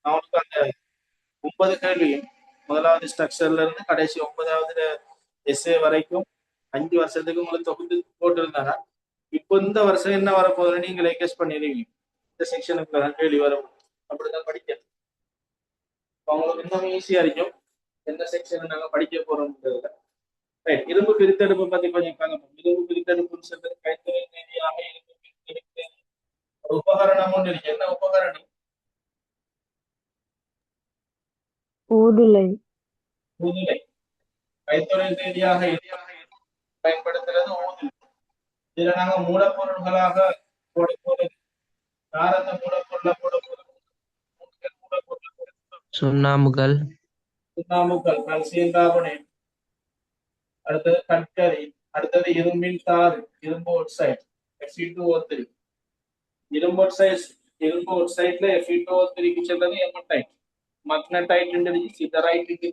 அவனுக்கு அந்த 9 கேள்வியும் முதலாவது ஸ்ட்ரக்சர்ல இருந்து கடைசி 9வது எஸ்ஏ வரைக்கும் 5 வருஷத்துக்கு உங்களுக்கு தொகுத்து போட்டு இருந்தாங்க. இப்போ இந்த வருஷம் என்ன வரப்போகுதுன்னு நீங்களே கெஸ் பண்ணிடுவீங்க. இந்த செக்ஷனுக்கு தான் கேள்வி வரும். அப்படிதான் படிக்க அவங்களுக்கு இன்னும் ஈஸியா இருக்கும். எந்த செக்ஷன் நாங்க படிக்க போறோம்ன்றதுல. ரைட், இரும்பு பிரித்தெடுப்பு பத்தி கொஞ்சம் பார்க்கலாம். இரும்பு பிரித்தெடுப்புன்னு சொல்றது கைத்தொழில் ரீதியாக இரும்பு பிரித்தெடுப்பு ஒரு உபகரணம் ஒன்று இருக்கு. என்ன உபகரணம்? ஊதுலை. ஊதுலை. கைத்தொழில் ரீதியாக பயன்படுத்துறது ஊதுலை. இதுல நாங்க மூலப்பொருள்களாக போடும்போது யார் அந்த மூலப்பொருளை போடும்போது சுண்ணாம்புகள். சுண்ணாம்புகள், கால்சியம் கார்பனேட், அடுத்தது கற்கரி, அடுத்தது இரும்பின் தாது, இரும்பு ஆக்சைடு Fe2O3. இரும்பு ஆக்சைடு இரும்பு ஆக்சைடுல Fe2O3க்கு சொல்றது எமடைட். மக்னடைட் இருந்துச்சு, சிதரைட் இருந்துச்சு.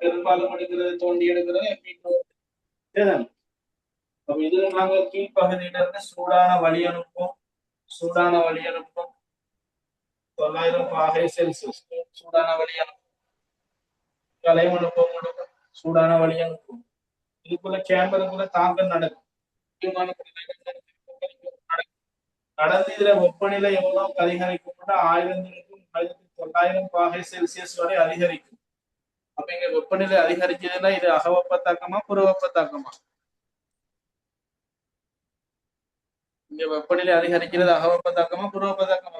பெரும்பாலும் எடுக்கிறது தோண்டி எடுக்கிறது Fe2O3. அப்ப இதுல நாங்க கீழ்ப்பகுதியில இருந்து சூடான வழி அனுப்பும் 900 பாகை செல்சியஸ் சூடான வழி அனுப்பும் கலை அனுப்பம் சூடான வழி அனுப்பும். இதுக்குள்ள கேம்பருக்குள்ள தாக்கம் நடக்கும். நடந்து இதுல வெப்பநிலை எவ்வளவு அதிகரிக்கும்? 1900 பாகை செல்சியஸ் வரை அதிகரிக்கும். அப்ப இங்க வெப்பநிலை அதிகரிச்சதுன்னா இது அகவெப்ப தாக்கமா புறவெப்ப தாக்கமா? இங்க வெப்பநிலை அதிகரிக்கிறது அகவெப்ப தாக்கமா புறவெப்ப தாக்கமா?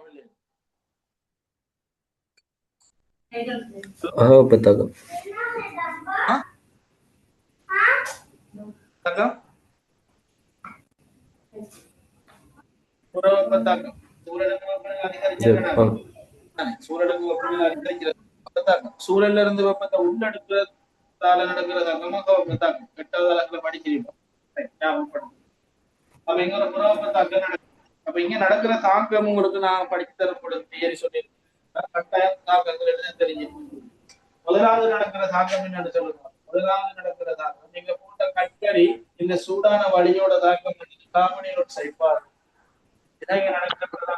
புத்தகம் புறவெப்ப தாக்கம். சூரியனுக்கு வெப்பநிலை அதிகரிக்கிறது. சூரியனுக்கு வெப்பநிலை அதிகரிக்கிறது தாக்கம். சூரியன்ல இருந்து வெப்பத்தை உள்ளெடுக்கிறதால நடக்கிற தாக்கம் அகவெப்ப தாக்கம். 8வது அளவுல படிக்கிறீங்க. அப்ப இங்க ஒரு புறவெப்ப தாக்கம் நடக்கும். அப்ப இங்க நடக்கிற தாக்கம் உங்களுக்கு நான் படித்து தரப்படும் தியரி சொல்லியிருக்கேன். கட்டாயம் தாக்கங்கள் எழுத தெரிஞ்சு. முதலாவது நடக்கிற தாக்கம் என்னன்னு சொல்லுங்க. முதலாவது நடக்கிற தாக்கம் நீங்க போட்ட கட்கரி இந்த சூடான வழியோட தாக்கம் பண்ணி கார்பன் சைட் பாருங்க. இதான் இங்க நடக்கிறதா.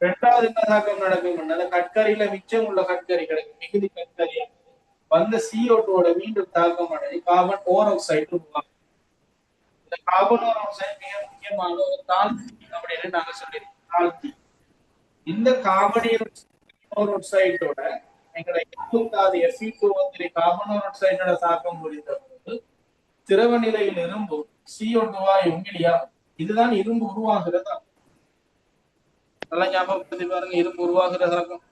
ரெண்டாவது என்ன தாக்கம் நடக்கும்? கட்கரியில மிச்சம் உள்ள கட்கரி கிடைக்கும், மிகுதி கட்கரி வந்த CO2 மீண்டும் தாக்கம் அடைஞ்சு கார்பன் ஓராக்சைடு உருவாகும். இந்த கார்பன் ஓராக்சைடு மிக முக்கியமான ஒரு தாழ்த்தி அப்படின்னு நாங்க சொல்லியிருக்கோம். தாழ்த்தி இந்த கார்பன் ஓராக்சைடோட எங்களை Fe2O3 கார்பன் ஓராக்சைடோட தாக்கம் புரிந்த போது திரவ நிலையில் இரும்பு CO2 வெளியாகும். இதுதான் இரும்பு உருவாகிறதா. நல்லா ஞாபகப்படுத்தி பாருங்க, இரும்பு உருவாகிறதாகும்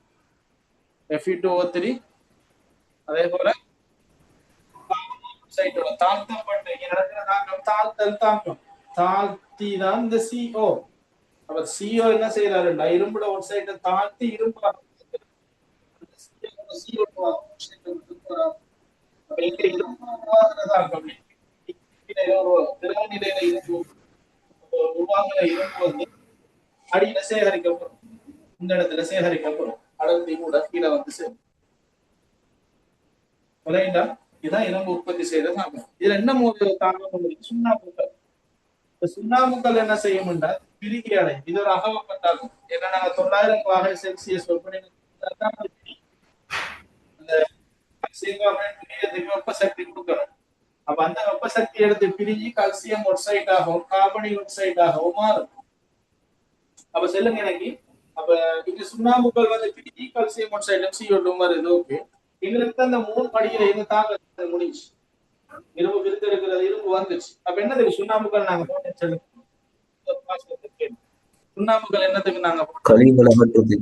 Fe2O3. அதே போல தாழ்த்தப்பட்டு நடக்கிற தாக்கம் தாழ்த்தல் தாக்கம் தாழ்த்தி தான் இந்த CO. அப்ப CO என்ன செய்யறாரு? இரும்புல ஒரு சைட்டை தாழ்த்தி இரும்பு திரவ நிலையில இரும்பு உருவாகிற இரும்பு வந்து அடியில சேகரிக்கப்படும், இந்த இடத்துல சேகரிக்கப்படும், அடர்த்தி கூட கீழே வந்து சேரும். இதுதான் இரும்பு உற்பத்தி செய்யற தாக்கம். இதுல என்ன ஒரு தாக்கம்? சுண்ணாம்புக்கள். இந்த சுண்ணாம்புக்கள் என்ன செய்யும்னா பிரிகி அடையும். இது ஒரு அகவப்பட்டாகும். ஏன்னா நாங்க 900°C வெப்பநிலை வெப்ப சக்தி கொடுக்கணும். அப்ப அந்த வெப்ப சக்தி எடுத்து பிரிஞ்சு கல்சியம் ஒக்சைட் ஆகும், கார்பன் ஒக்சைட் ஆகவும் மாறும். அப்ப சொல்லுங்க எனக்கு, அப்ப இங்க சுண்ணாம்புக்கள் வந்து பிரிஞ்சு கல்சியம் ஒக்சைடும் CO2 வருது. ஓகே, எங்களுக்கு அந்த 3 படியில இந்த தாக்கம் முடிஞ்சு இரும்பு பிரித்தெடுக்கிறது, இரும்பு வந்துச்சு. அப்ப என்னதுக்கு சுண்ணாம்புக்கள் நாங்க போட்டு சொல்லுங்க. சுண்ணாம்புக்கள் என்னத்துக்கு நாங்க கழிவுகளை அகற்றுறது.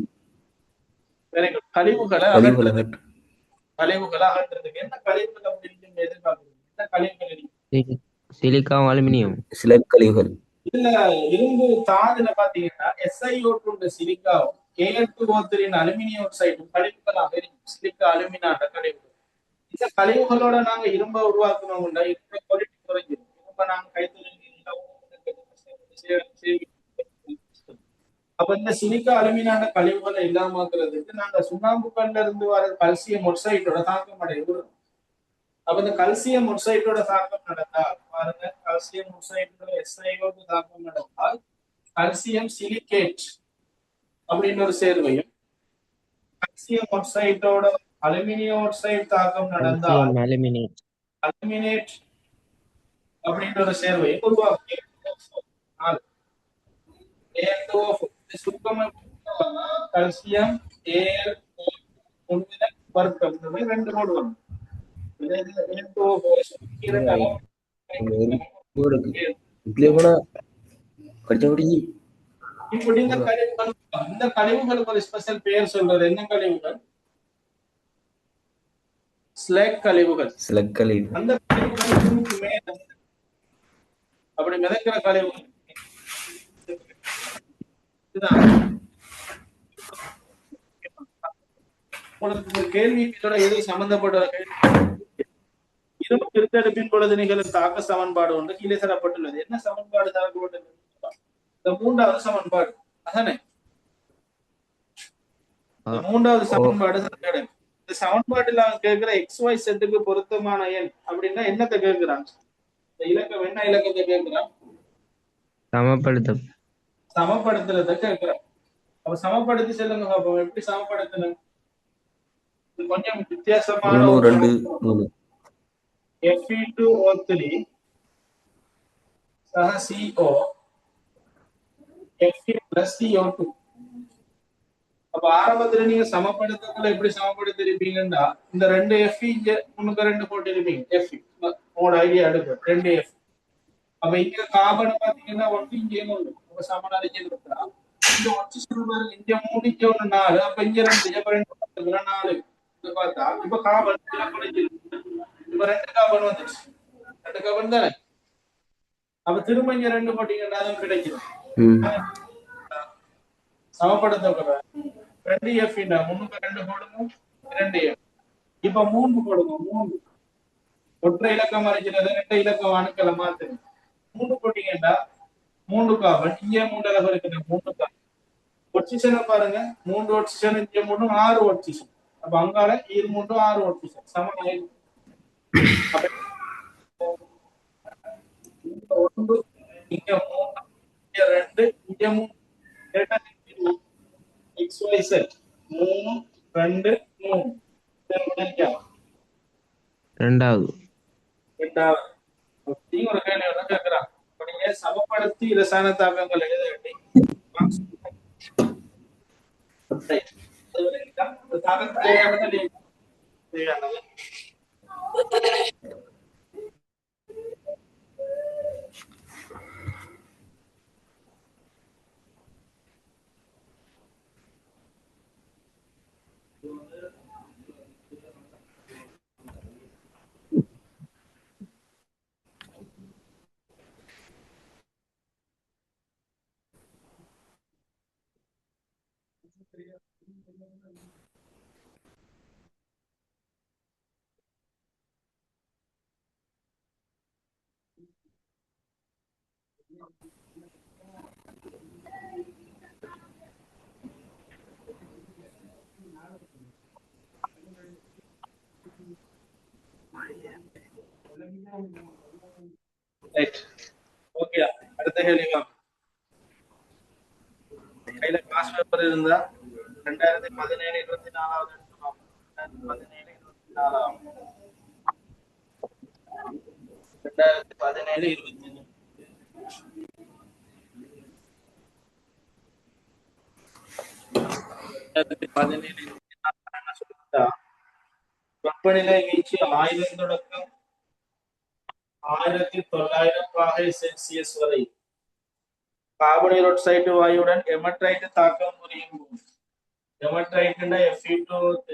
கழிவுகளை அகற்றுறதுக்கு. என்ன கழிவுகள் அப்படி எதிர்பார்க்குறது? என்ன கழிவுகள்? சிலிக்காவும் அலுமினியம் சில கழிவுகள். இதுல இரும்பு தாதுல பாத்தீங்கன்னா SiO2 சிலிக்காவும் Al2O3 அலுமினியம் ஆக்சைடும் கழிவுகளாக இருக்கும். சிலிக்கா அலுமினாட்ட கழிவுகள். இந்த கழிவுகளோட நாங்க இரும்ப உருவாக்கணும்னா இரும்ப குவாலிட்டி குறைஞ்சிடும். இரும்ப நாங்க கைத்தொழில் அப்ப இந்த சிலிக்கா அலுமினாட்ட கழிவுகளை இல்லாமக்கிறதுக்கு நாங்க சுண்ணாம்புக்கல்ல இருந்து வர கல்சியம் ஒக்சைடோட தாக்கம் அடைகிறோம். அப்ப இந்த கல்சியம் ஒக்சைடோட தாக்கம் நடந்தால் பாருங்க, கல்சியம் ஒக்சைடோட SiO2 தாக்கம் நடந்தால் கல்சியம் சிலிகேட் அப்படின்னு ஒரு சேர்வையும், கல்சியம் ஒக்சைடோட அலுமினியம் ஆக்சைடு தாக்கம் நடந்தால் அலுமினேட் அப்படின்ற ஒரு சேர்வையை உருவாக்கி கல்சியம் வர்க்கம் ரெண்டு நோடு வரும். இப்படி இந்த கழிவுகளுக்கு ஒரு ஸ்பெஷல் பெயர் சொல்றது. என்ன கழிவுகள்? ஸ்லேக் கழிவுகள். அந்த கழிவுகளுக்கு அப்படி மிதக்கிற கழிவுகள் கேள்வி இதோட எது சம்பந்தப்பட்ட இரும்பு பிரித்தெடுப்பின் பொழுது நிகழும் தாக்க சமன்பாடு ஒன்று கீழே தரப்பட்டுள்ளது. என்ன சமன்பாடு தரப்பட்டுள்ளது? இந்த 3வது சமன்பாடு. அதானே மூன்றாவது சமன்பாடு. இந்த சமன்பாட்டுல அவங்க கேட்கிற XY செட்டுக்கு பொருத்தமான எண் அப்படின்னா என்னத்தை கேட்கிறாங்க? இலக்கம் என்ன இலக்கத்தை கேட்கிறான்? சமப்படுத்துறத கேட்கிறான். அப்ப சமப்படுத்தி சொல்லுங்க பாப்போம். எப்படி சமப்படுத்தணும்? கொஞ்சம் வித்தியாசமான Fe2O3 CO Fe plus CO2. அப்ப ஆரம்பத்துல நீங்க சமப்படுத்தக்குள்ள எப்படி சமப்படுத்திருப்பீங்கன்னா இந்த 2 Fe முன்னுக்கு 2 போட்டு இருப்பீங்க. Fe உங்களோட ஐடியா எடுக்கும் 2 F. அப்ப இங்க கார்பன் பாத்தீங்கன்னா 1 இங்கே 1. அப்ப சமனாரிச்சு இருக்கா இந்த ஆக்சிஜன் பாருங்க, இங்க 3 இங்க 1 4. அப்ப இங்க 2 இங்க 4 இது பார்த்தா இப்ப கார்பன் இப்ப 2 கார்பன் வந்துச்சு. 2 கார்பன் தானே. அப்ப திரும்ப இங்க 2 போட்டீங்கன்னா அதுவும் கிடைக்கும். சமப்படுத்த 2 F முன்னுக்கு 2 போடுங்க 2 F. இப்ப 3 போடுங்க 3. ஒற்றை இலக்கம் அரைக்கிறது 2 இலக்கம் அணுக்களை மாத்துங்க. 3 போட்டீங்கன்னா 3 கார்பன் இங்கே 3 அளவு இருக்குது. 3 கார்பன் ஒட்சிஜனை பாருங்க, 3 ஒட்சிஜன் இங்கே 3 6 ஒட்சிஜன். அப்ப அங்கால 2 3 6 ஒட்சிஜன் சமம். அப்ப இங்க 1 இங்க 3 இங்க 2 இங்க 3 XYZ 3 2 3 ரெண்டாவது ரெண்டாவது ஒரு கேள்வி ஒன்று கேட்கிறான். இப்ப நீங்க சமப்படுத்தி ரசாயன தாக்கங்கள் எழுத வேண்டி தாக்கங்கள் தேவையானது தேவையானது ரைட். ஓகே, அடுத்த கேள்வி வா. கையில கிளாஸ் பேப்பர் இருந்தா 2017 24வது எடுத்துக்கலாம். 2017 24வது 2017 24 2017 24 என்ன சொல்லிட்டா, வெப்பநிலை வீழ்ச்சி 1000 தொடக்கம் 1900 பாகை செல்சியஸ் வரை கார்பன் டை ஆக்சைடு வாயுடன் எமட்ரைட் தாக்கம் புரியும் போது, எமட்ரைட்னா Fe2O3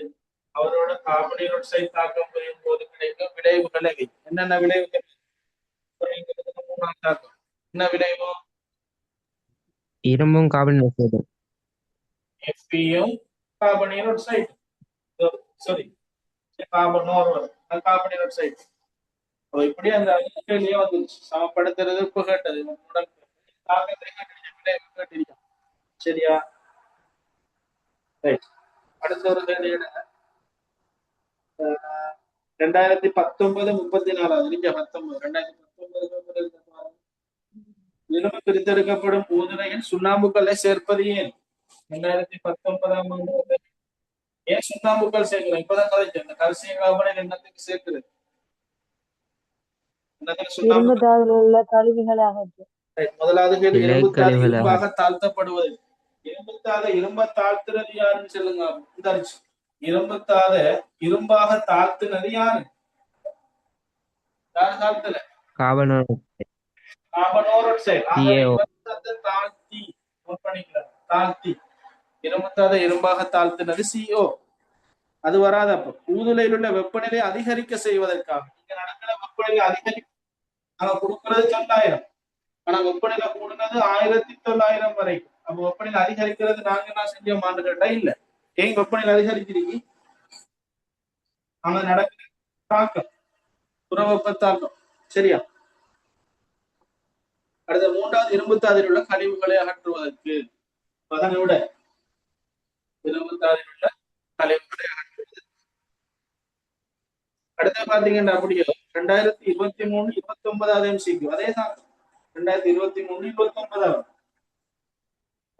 அவரோட கார்பன் டை ஆக்சைடு தாக்கம் புரியும் போது கிடைக்கும் விளைவுகள் எவை? என்னென்ன விளைவுகள்? மூணாம் தாக்கம் என்ன விளைவு? இரும்பும் கார்பன் டை ஆக்சைடு Feயும் carbon dioxide, sorry carbon carbon dioxide. இப்படி அந்த கேள்வியே வந்துருச்சு. சமப்படுத்துறது இப்ப கேட்டது தாக்கத்தை கேட்டிருக்கோம். சரியா? ரைட். அடுத்த ஒரு கேள்வி எடுங்க. 2019 34 நீங்க 2019 இரும்பு பிரித்தெடுக்கப்படும் பூதுரையில் சுண்ணாம்புக்களை சேர்ப்பது ஏன்? 2019ஆம் ஆண்டு ஏன் சுண்ணாம்புக்கள் சேர்க்கிறோம்? இப்பதான் கதைச்சு இந்த கல்சியம் கார்பனேட் என்னத்துக்கு சேர்க்கிறது? இரும்பு தாதுவில் உள்ள கழிவுகளை அகற்றும். முதலாவது கேள்வி, இரும்பு தாது இலைக்கழிவுகளை இரும்பாக தாழ்த்தப்படுவது. இரும்பு தாதை இரும்ப தாழ்த்துறது யாருன்னு சொல்லுங்க. இரும்பு தாத இரும்பாக தாழ்த்துனது யாரு? யாரு தாழ்த்தல? Carbon carbon oxide. CaO. தாழ்த்தி தாழ்த்தி இரும்பு தாதை இரும்பாக தாழ்த்துனது CO. அது வராத. அப்ப பூதுளையில் உள்ள வெப்பநிலை அதிகரிக்க செய்வதற்காக இங்க நடக்கிற வெப்பநிலை அதிகரிக்க நாங்க கொடுக்கிறது 900, ஆனா வெப்பநிலை கூடுனது 1900 வரைக்கும். அப்ப வெப்பநிலை அதிகரிக்கிறது நாங்க என்ன செஞ்சோமான்னு கேட்டா இல்ல. ஏன் வெப்பநிலை அதிகரிக்கிறீங்க? அங்க நடக்கிற தாக்கம் புறவெப்ப தாக்கம். சரியா? அடுத்த மூன்றாவது, இரும்பு தாதில் உள்ள கழிவுகளை அகற்றுவதற்கு. அதனை விட இரும்பு தாதில் உள்ள கழிவுகளை அகற்றுவது. அடுத்த பாத்தீங்கன்னா அப்படியே 2023 29வது MCQ அதே தான். 2023 29வது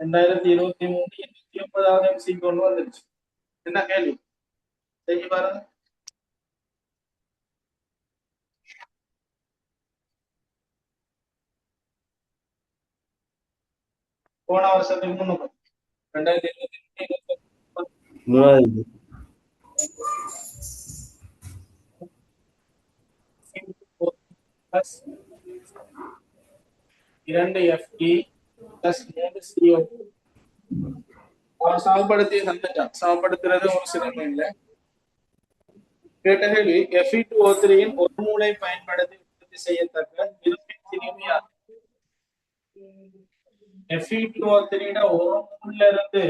2023 29வது MCQ ஒன்று வந்துருச்சு. என்ன கேள்வி செஞ்சு பாருங்க. போன வருஷத்துக்கு முன்னுக்கு 2023 2 Fe plus 3 CO. அவன் சமப்படுத்தி தந்துட்டான். சமப்படுத்துறது ஒரு சிரமம் இல்லை. கேட்ட கேள்வி, Fe2O3 ஒரு மூளை பயன்படுத்தி உற்பத்தி செய்யத்தக்க இரும்பின் திணிவு யார்? Fe2O3 ஒரு மூல்ல இருந்து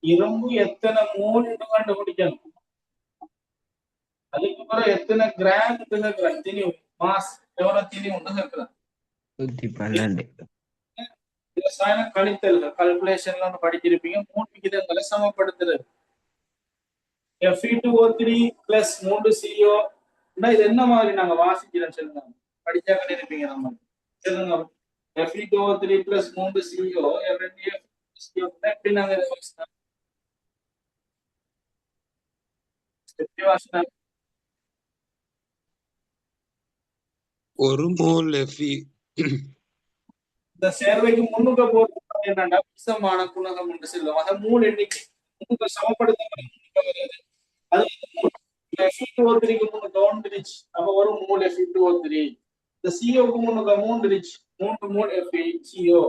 இரும்பு எத்தனை மூல் கண்டுபிடிக்கணும், அதுக்கு பிறகு எத்தனை கிராம் கேட்கிறான். திணிவு மாஸ் எவ்வளவு திணிவு கேட்கிறான். 112 ரசாயன கழித்தல்கள் கால்குலேஷன்ல ஒன்று படிச்சிருப்பீங்க. 3 விகிதங்களை சமப்படுத்துறது. Fe2O3 plus 3 CO இது என்ன மாதிரி நாங்க வாசிக்கிறோம் சொல்லுங்க, படிச்சாக்க இருப்பீங்க நம்ம சொல்லுங்க. Fe2O3 பிளஸ் 3 CO எப்படி நாங்க இதை வாசிக்கலாம்? எப்படி வாசிக்கலாம்? ஒரு மோல் Fe இந்த சேர்வைக்கு முன்னுக்கு போறது என்னன்னா விசமான குணகம் என்று சொல்லுவோம். அதை 3 எண்ணிக்கை முன்னுக்கு சமப்படுத்த அது Fe2O3க்கு முன்னுக்கு 1 ரிச், அப்ப ஒரு மோல் Fe2O3. இந்த CO க்கு முன்னுக்கு 3 ரிச், 3 மோல் FeCO.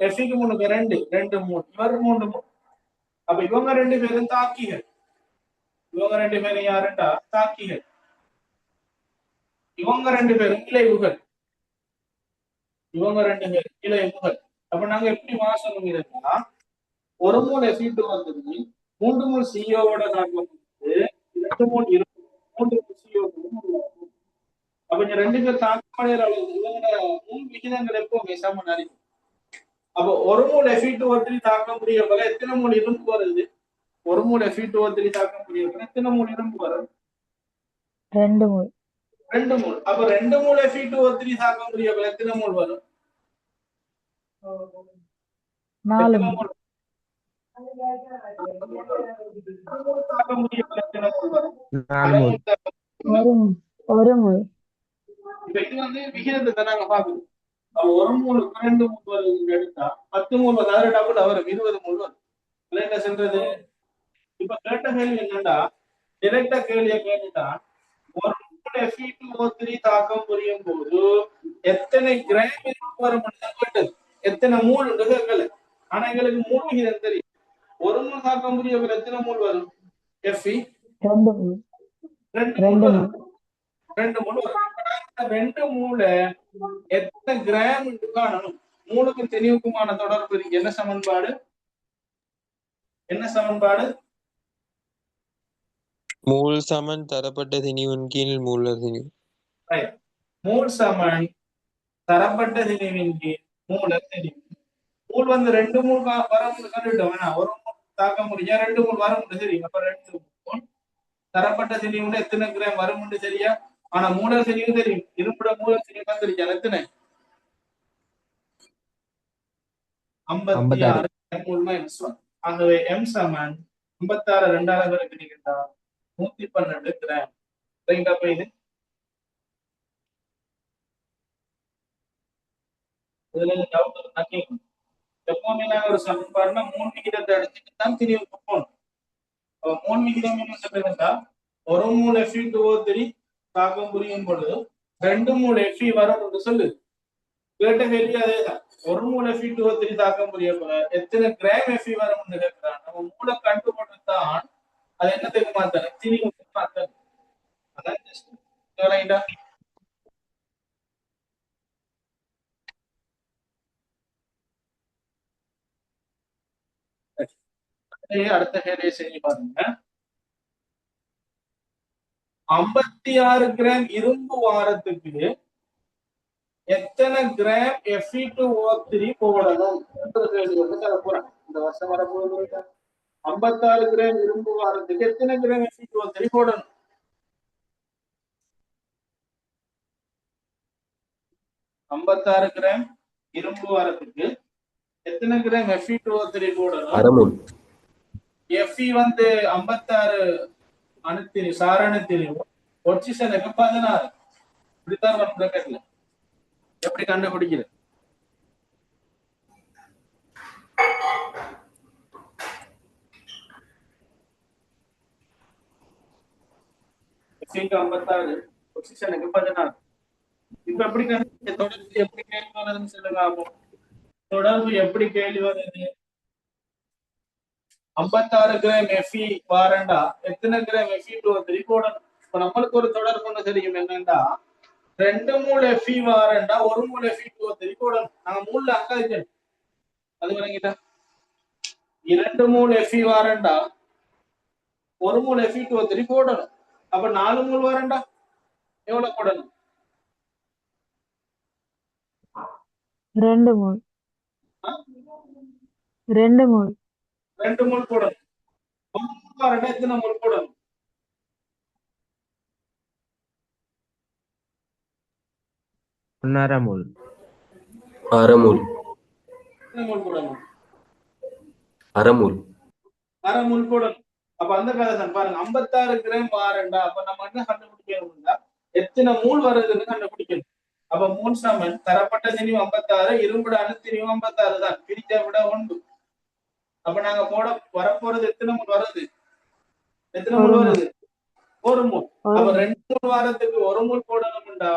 Fe க்கு முன்னுக்கு 2 மோல், இவர் 3 மோல். அப்ப இவங்க 2 பேரும் தாக்கிகள். இவங்க 2 பேரும் யாருண்டா தாக்கிகள். இவங்க 2 பேரும் விளைவுகள். இவங்க 2 பேரும் விளைவுகள். அப்ப நாங்க எப்படி வாசனம் இருக்குன்னா, ஒரு மோல் Fe2O3 3 மோல் CO-வோட தாக்கம் 2 மோல் 3 மோல் CO. அப்ப இந்த 2 பேர் தாக்கமடைகிற அளவு இவங்களோட முன் விகிதங்கள் எப்பவுமே சமன் அறிவு. அப்போ ஒரு மோல் Fe2O3 தாக்க முடியப்பல எத்தனை மோல் இரும்பு வருது? ஒரு மோல் Fe2O3 தாக்க முடியப்பல எத்தனை மோல் இரும்பு வருது? 2 மோல். 2 மோல். அப்ப 2 மோல் Fe2O3 தாக்க முடியப்பல எத்தனை மோல் வரும்? 4 எத்தனை மோல். மோல் தாக்க முடியப்பல எத்தனை மோல் வரும்? 4 மோல். 1 மோல். இப்ப இது விகிதத்தை நாங்க பாக்குறோம். ஒரு மோலுக்கு 2 மோல் வருது எடுத்தா 10 மோல் வரும். அதாவது டபுள் வரும், 20 மோல் வரும். என்ன சொல்றது? இப்ப கேட்ட கேள்வி என்னன்னா, டிரெக்டா கேள்வியை கேட்டுட்டா, ஒரு மோல் Fe2O3 தாக்கம் புரியும் போது எத்தனை கிராம் வரும் கேட்டது, எத்தனை மூல் கேட்கல. ஆனா எங்களுக்கு மூல் விகிதம் தெரியும். ஒரு மோல் தாக்கம் புரிய எத்தனை மூல் வரும்? Fe 2 mole. 2 மூல் வரும். 2 மூல் வரும். 2 மூல எத்தனை கிராம் காணணும்? மூலுக்கு தெளிவுக்குமான தொடர்பு இருக்கு. என்ன சமன்பாடு? என்ன சமன்பாடு? மூல் சமன் தரப்பட்ட திணிவின் கீழ் மூலர் திணிவு. மூல் சமன் தரப்பட்ட திணிவின் கீழ் மூலர் திணிவு. மூல் 2 மூல் வரும் கண்டுட்டோம். ஒரு மூல் தாக்க முடியா 2 மூல் வரும் சரி. அப்ப 2 மூல் தரப்பட்ட திணிவுல எத்தனை கிராம் வரும் சரியா? ஆனா மூலர் திணிவு தெரியும். இருப்பிட மூலர் திணிவு வந்துருச்சா எத்தனை? 56 மூல் மைனஸ் 1. ஆகவே M சமன் 56 2ஆல பெருக்கிட்டா 112 கிராம். ரைட். அப்ப இது இதுல டவுட் இருந்தா கேட்கணும். எப்பவுமே நாங்க ஒரு சமன்பாடுனா 3 விகிதத்தை எடுத்துட்டு தான் திணிவுக்கு போகணும். அப்ப 3 விகிதம் என்ன சொல்றதுன்னா, ஒரு மூல் Fe2O3 தாக்கம் புரியும் பொழுது 2 மூல் Fe வரும் என்று சொல்லு. கேட்ட கேள்வி அதேதான். ஒரு மூல் Fe2O3 தாக்கம் புரிய போல எத்தனை கிராம் Fe வரும் கேட்கிறான். நம்ம மூளை கண்டுபட்டுத்தான் அது என்னத்துக்கு மாத்தணும், திணிவுக்கு மாத்தணும். அதான் அடுத்த கேள்வியை செஞ்சு பாருங்க. 56 கிராம் இரும்பு வாரத்துக்கு எத்தனை கிராம் Fe2O3 போடணும்? போறேன் இந்த வருஷம் வரப்போகுது. 56 கிராம் இரும்பு வாரத்துக்கு எத்தனை கிராம் Fe2O3 போடணும்? 56 கிராம் இரும்பு வாரத்துக்கு எத்தனை கிராம் Fe2O3 போடணும்? Fe 56 அணுத்திரி சாரணத்திரி ஒட்சிசனுக்கு 16. இப்படித்தான் வரும் பிராக்கெட்ல. எப்படி கண்டுபிடிக்கிறது? Fe 56 ஒட்சிசனுக்கு 16. இப்ப எப்படி தொடர்பு எப்படி கேள்வி வருதுன்னு சொல்லுங்க. தொடர்பு எப்படி கேள்வி வருது? 56 கிராம் Fe வாரண்டா எத்தனை கிராம் Fe2O3 போடணும்? இப்ப நம்மளுக்கு ஒரு தொடர்பு ஒண்ணு தெரியும். என்னன்னா 2 மூல் Fe வாரண்டா 1 மூல் Fe2O3 போடணும். நாங்க மூல்ல அங்காதிக்கணும். அது விளங்கிட்டா? 2 மூல் Fe வாரண்டா 1 மூல் Fe2O3 போடணும். அப்ப 4 மூல் வாரண்டா எவ்வளவு போடணும்? 2 மூல். 2 மூல். 2 மூல் போடணும். 1 மூல் வாரண்டா எத்தனை மூல் போடணும்? 1/2 மூல். அறமூல் எத்தனை மூல் போடணும்? அறமூல் 1/2 மூல் போடணும். அப்ப அந்த கதை தான் பாருங்க, 56 கிராம் வாரண்டா. அப்ப நம்ம என்ன கண்டுபிடிக்கணும்னா எத்தனை மூல் வருதுன்னு கண்டுபிடிக்கணும். அப்ப மூல் சமன் தரப்பட்ட திணிவு 56, இரும்புட அணுத்திணிவு 56 தான், பிரிச்சா விட 1. அப்ப நாங்க போட வரப்போறது எத்தனை மூல் வருது? எத்தனை மூல் வருது? 1 மூல். அப்ப 2 மூல் வாரத்துக்கு 1 மூல் போடணும்டா,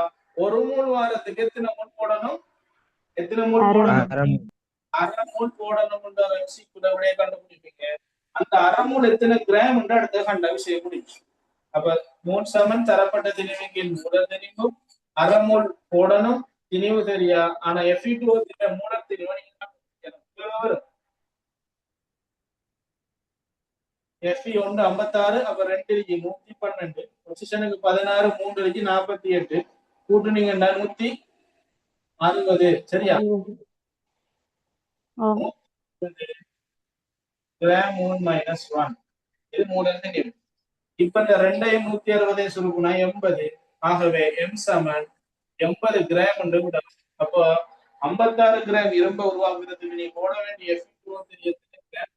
1 மூல் வாரத்துக்கு எத்தனை மூல் போடணும்? எத்தனை மூல் போடணும்? 1/2 மூல் போடணும்ன்ற எம்சிக்குள்ள விடைய கண்டுபிடிப்பீங்க. அந்த 1/2 மூல் எத்தனை கிராம் அடுத்த கண்ட விஷயம் முடிச்சு. அப்ப மூல் சமன் தரப்பட்ட திணிவுக்கு முதல் திணிவு 1/2 மூல் போடணும், திணிவு தெரியா. ஆனா Fe2 மூலர் திணிவு நீங்க கண்டுபிடிக்கணும். வரும் Fe1 56, அப்ப 2 இருக்கு 112, பொசிஷனுக்கு 16, 3 இருக்கு 48, கூட்டுனீங்கன்னா 160. சரியா? கிராம் மூல் -1 இது மூலர் திணிவு. இப்ப இந்த 2ஐயும் 160 சுருக்குனா 80. ஆகவே எம் சமன் 80 கிராம் என்று விடணும். அப்போ 56 கிராம் இரும்பை உருவாக்குறதுக்கு நீ போட வேண்டிய Fe2 எத்தனை கிராம்?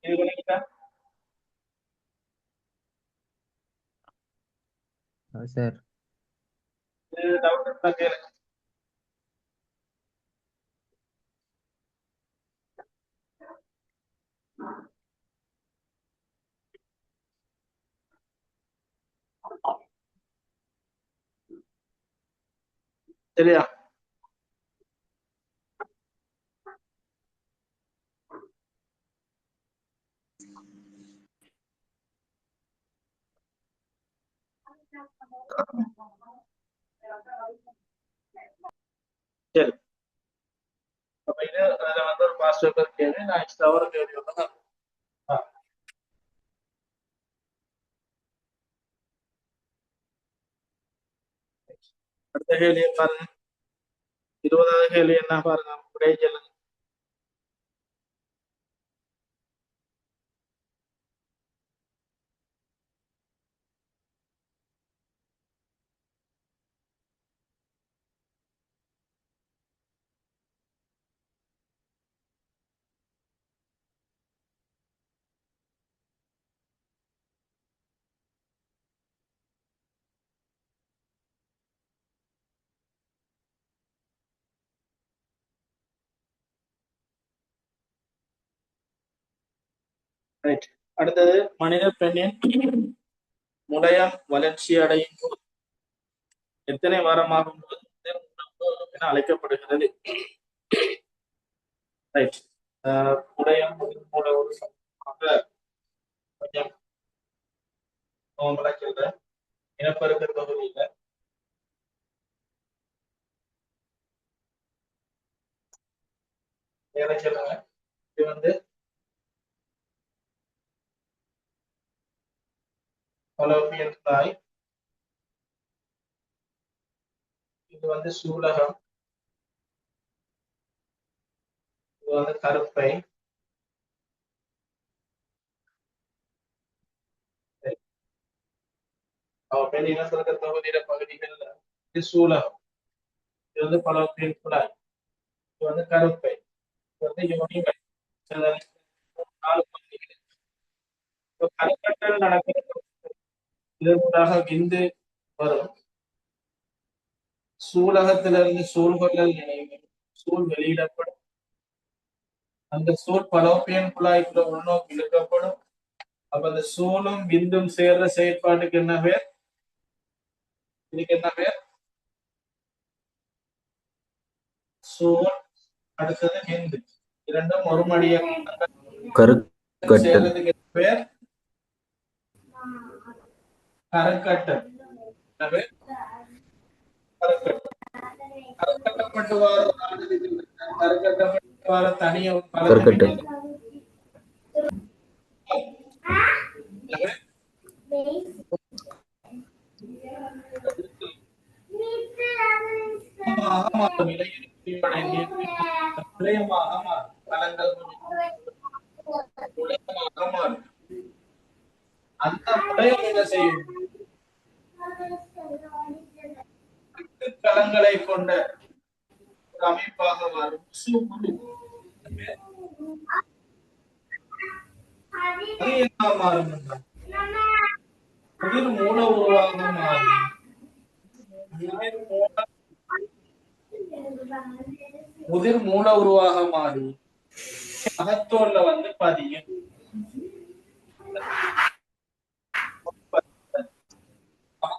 இது பண்ணிக்கிட்டா சார் இது டவுட் இருந்தா கேளுங்க. சரியா? சரி, அப்ப இது அதுல வந்து ஒரு பாஸ்ட் பேப்பர் கேள்வி, நான் எக்ஸ்ட்ரா ஒரு கேள்வி ஒன்று. அடுத்த கேள்வியை பாருங்க, 20வது கேள்வி என்ன பாருங்க, விடைய சொல்லுங்க. ரைட். அடுத்தது மனித பெண்ணின் முளையம் வளர்ச்சி அடையும் போது எத்தனை வாரமாகும் போது என அழைக்கப்படுகிறது? ரைட். முளையம் மூல ஒரு சமமாக கொஞ்சம் சொல்ற இனப்பெருக்க தொகுதியில வேலை சொல்லுங்க. இது வந்து பலோபியன் தாய், இது வந்து சூலகம், இது வந்து கருப்பை. பெண் இனப்பெருக்க தொகுதியில பகுதிகள்ல இது சூலகம், இது வந்து பலோபியன் குழாய், இது வந்து கருப்பை, இது வந்து யோனிவை. 4 பகுதிகள். கருக்கட்டல் நடக்கிறது, இதற்காக விந்து வரும். சூலகத்திலிருந்து சூழ்கொள்ளல் நினைவு, சூழ் வெளியிடப்படும். அந்த சூழ் பலோப்பியன் குழாய்க்குள்ள உள்நோக்கி இழுக்கப்படும். அப்ப அந்த சூழும் விந்தும் சேர்ற செயற்பாட்டுக்கு என்ன பேர்? இதுக்கு என்ன பேர்? சூழ், அடுத்தது விந்து, இரண்டும் ஒரு மடிய கருக்கட்டல் சேர்றதுக்கு என்ன பேர்? கருக்கட்டல். என்ன பேர்? கருக்கட்டப்பட்டு வார கருக்கட்டப்பட்டு வார தனிய கருக்கட்டல் அந்த முளையம் என்ன செய்யும்? களங்களை கொண்ட ஒரு அமைப்பாக மாறும் சுமுரு. அது என்ன மாறும் என்றால் முதிர் மூல உருவாக மாறும். முதிர் மூல உருவாக மாறி அகத்தோல்ல வந்து பதியும்.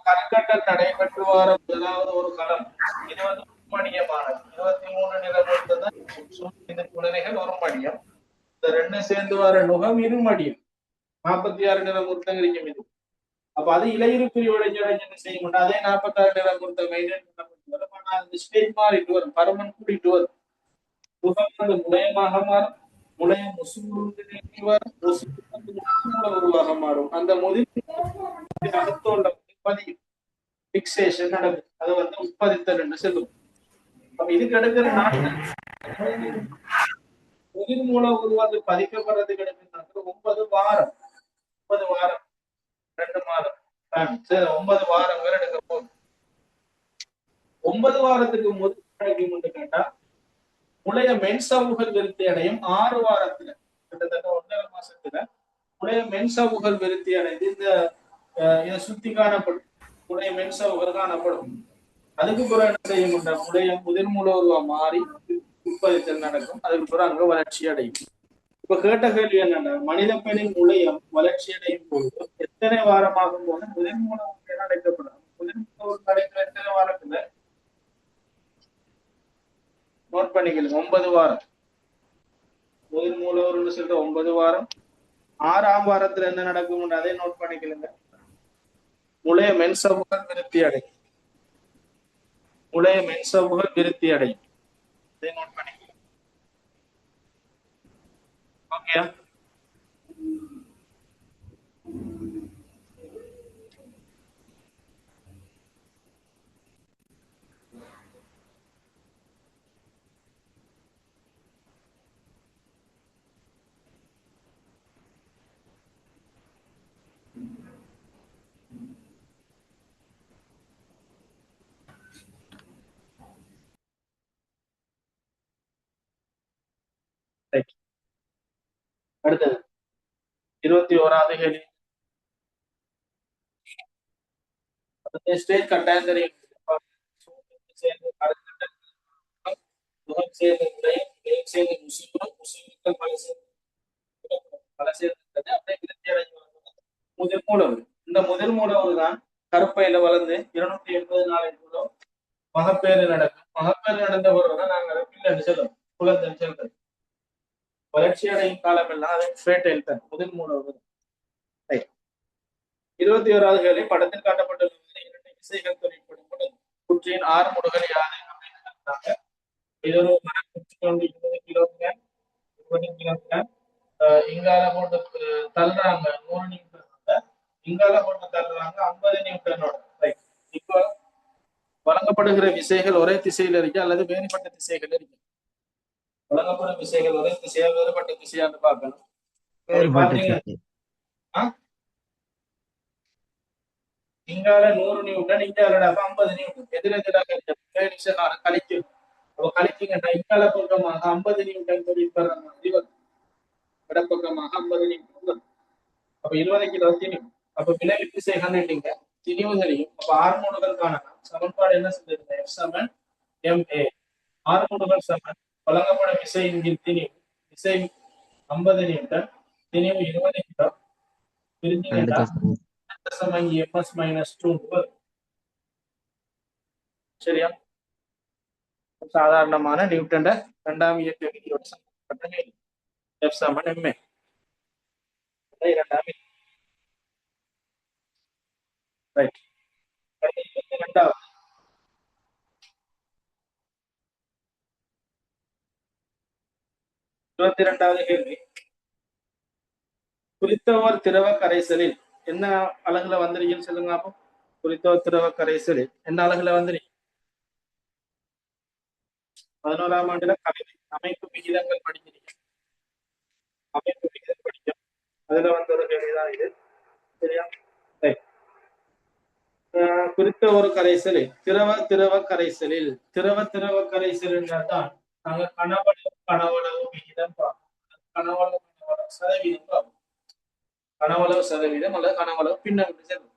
கற்கட்டல் நடைபெற்று வர முதலாவது ஒரு களம். இது வந்து உண்மணியமானது. 23 நிலமூர்த்ததான் குதிரைகள் ஒரு மடியம். இந்த ரெண்டு சேர்ந்து வர நுகம் இருமடியம். 46 நிலமூர்த்தம் இருக்கும் இது. அப்ப அது இலையுறுப்பிரி உடைஞ்சு செய்ய மாட்டோம். அதே 46 நிலமூர்த்தம் மெயின்டைன் பண்ணப்பட்டு வரும். ஆனா அந்த ஸ்டேட் மாறிட்டு வரும், பருமன் கூட்டிட்டு வரும். நுகம் வந்து முளையமாக மாறும். முளையம் முசுமுறு உருவாக மாறும். அந்த முதிர் அகத்தோல்ல பதியும். பிக்சேஷன் நடக்கும். அது வந்து உட்பதித்தல் என்று சொல்லும். அப்ப இதுக்கு எடுக்கிற நாட்கள் முதிர் மூலம் உருவாது பதிக்கப்படுறதுக்கு எடுக்கிற 9 வாரம். 9 வாரம் 2 மாதம் 9 வாரங்கள் எடுக்க போகுது. 9 வாரத்துக்கு முதல் கிடைக்கும் கேட்டா முளைய மென்சவுகள் விருத்தி அடையும் 6 வாரத்துல, கிட்டத்தட்ட 1.5 மாசத்துல முளைய மென்சவுகள் விருத்தி அடைந்து இந்த இதை சுத்தி காணப்படும். முளைய மென்சவுகள் காணப்படும். அதுக்கு பிறகு என்ன செய்ய முடியும்? முளைய முதிர் மூல உருவா மாறி உட்பதித்தல் நடக்கும். அதுக்கு பிறகு அங்க வளர்ச்சி அடையும். இப்ப கேட்ட கேள்வி என்னன்னா, மனித பெண்ணின் முளையம் வளர்ச்சி அடையும் போது எத்தனை வாரமாகும் போது முதிர் மூலம் அடைக்கப்படும்? முதிர் மூலம் அடைக்கிற எத்தனை வாரத்துல நோட் பண்ணிக்கலாம். 9 வாரம். முதிர் மூலவர்னு சொல்லிட்டு 9 வாரம். 6ஆம் வாரத்துல என்ன நடக்கும் அதை நோட் பண்ணிக்கலுங்க. முளைய மென்சவுகள் விருத்தி அடையும். முளைய மென்சவுகள் விருத்தி அடையும். இதை நோட் பண்ணிக்கலாம். ஓகே. அடுத்தது 21வது கேள்வி. ஸ்டேட் கட்டாயம் தெரியும். முதிர் மூலவர். இந்த முதிர் மூலவர் தான் கருப்பையில வளர்ந்து 280 நாளைக்கு கூட மகப்பேறு நடக்கும். மகப்பேறு நடந்த பிறகுதான் நாங்க பிள்ளை செல்லும், குழந்தை செல்றது. வளர்ச்சி அடையும் காலம் எல்லாம் அதை ஃபேட்டைல் தான், முதிர் மூலவர். 21வது கேள்வி. படத்தில் காட்டப்பட்டுள்ள 2 விசைகள் தொழிற்படும் குற்றியின் 6 முடுகள் யாது அப்படின்னு சொல்றாங்க. இது ஒரு மரம் குச்சி கொண்டு 20 கிலோகிராம் 20 கிலோகிராம் இங்கால போட்டு தள்ளுறாங்க 100 நியூட்டனோட, இங்கால போட்டு தள்ளுறாங்க 50 நியூட்டனோட. ரைட். இப்போ வழங்கப்படுகிற விசைகள் ஒரே திசையில் இருக்கு அல்லது வேறுபட்ட திசைகள் இருக்கு? வழங்கப்படும் விசைகள் ஒரே திசையா வேறுபட்ட திசையான்னு பார்க்கணும். இங்கால 100 நியூட்டன், இங்கால 50 நியூட்டன். எதிரெதிராக கழிச்சு கழிச்சிங்கன்னா இங்கால பக்கமாக 50 நியூட்டன் தொழிற்படுற மாதிரி வரும். இடப்பக்கமாக 50 நியூட்டன் வரும். அப்ப 20 கிலோ திணிவு. அப்ப விலகி திசை கண்டுட்டீங்க, திணிவு தெரியும். அப்ப ஹார்மோன்கள் காணலாம். சமன்பாடு என்ன சொல்லிருங்க? F சமன் ma. ஹார்மோன்கள் சமன் வழங்கப்படும் விசையின் கீழ் திணிவு. விசை 50 நியூட்டன், திணிவு 20 கிலோ. பிரிஞ்சுங்கன்னா ms -2 சரியா? சாதாரணமான நியூட்டன்ட 2ஆம் இயக்க விதியோட சம்பந்தப்பட்ட F சமன் ma. 2ஆம் ரைட். 22வது கேள்வி. குறித்தவர் திரவ கரைசலில் என்ன அலகுல வந்துருக்கீங்கன்னு சொல்லுங்க. அப்போ குறித்தவர் திரவ கரைசலில் என்ன அலகுல வந்துருக்கீங்க? 11ஆம் ஆண்டுல கல்வி அமைப்பு விகிதங்கள் படிச்சிருக்கீங்க. அமைப்பு விகிதம் படிக்கும். அதுல வந்து ஒரு கேள்விதான் இது. சரியா? குறித்த ஒரு கரைசலில் திரவ திரவ கரைசலில் திரவ கரைசல் தான் நாங்க கனவளவு விகிதம் பார்ப்போம். கனவளவு சதவீதம் பார்ப்போம். கனவளவு சதவீதம் அல்லது கனவளவு பின்னம் என்று சொல்லுவோம்.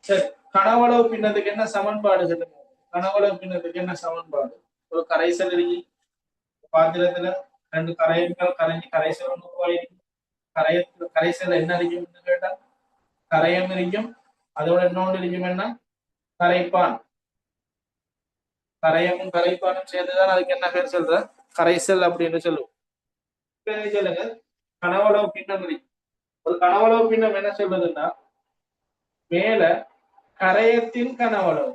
சரி, கனவளவு பின்னத்துக்கு என்ன சமன்பாடு சொல்லுங்க. கனவளவு பின்னத்துக்கு என்ன சமன்பாடு? ஒரு கரைசல் இருக்கு, பாத்திரத்துல 2 கரையங்கள் கரைஞ்சி கரைசல் ஒன்று உருவாயிருக்கு. கரைசல் என்ன இருக்கும்னு கேட்டா கரையம் இருக்கும், அதோட இன்னொன்று இருக்கும் என்ன, கரைப்பான். கரையமும் கரைப்பானும் சேர்ந்துதான் அதுக்கு என்ன பேர் சொல்ற, கரைசல் அப்படின்னு சொல்லுவோம். சொல்லுங்க, கனவளவு பின்னம் இருக்கு. ஒரு கனவளவு பின்னம் என்ன சொல்றதுன்னா, மேல கரையத்தின் கனவளவு,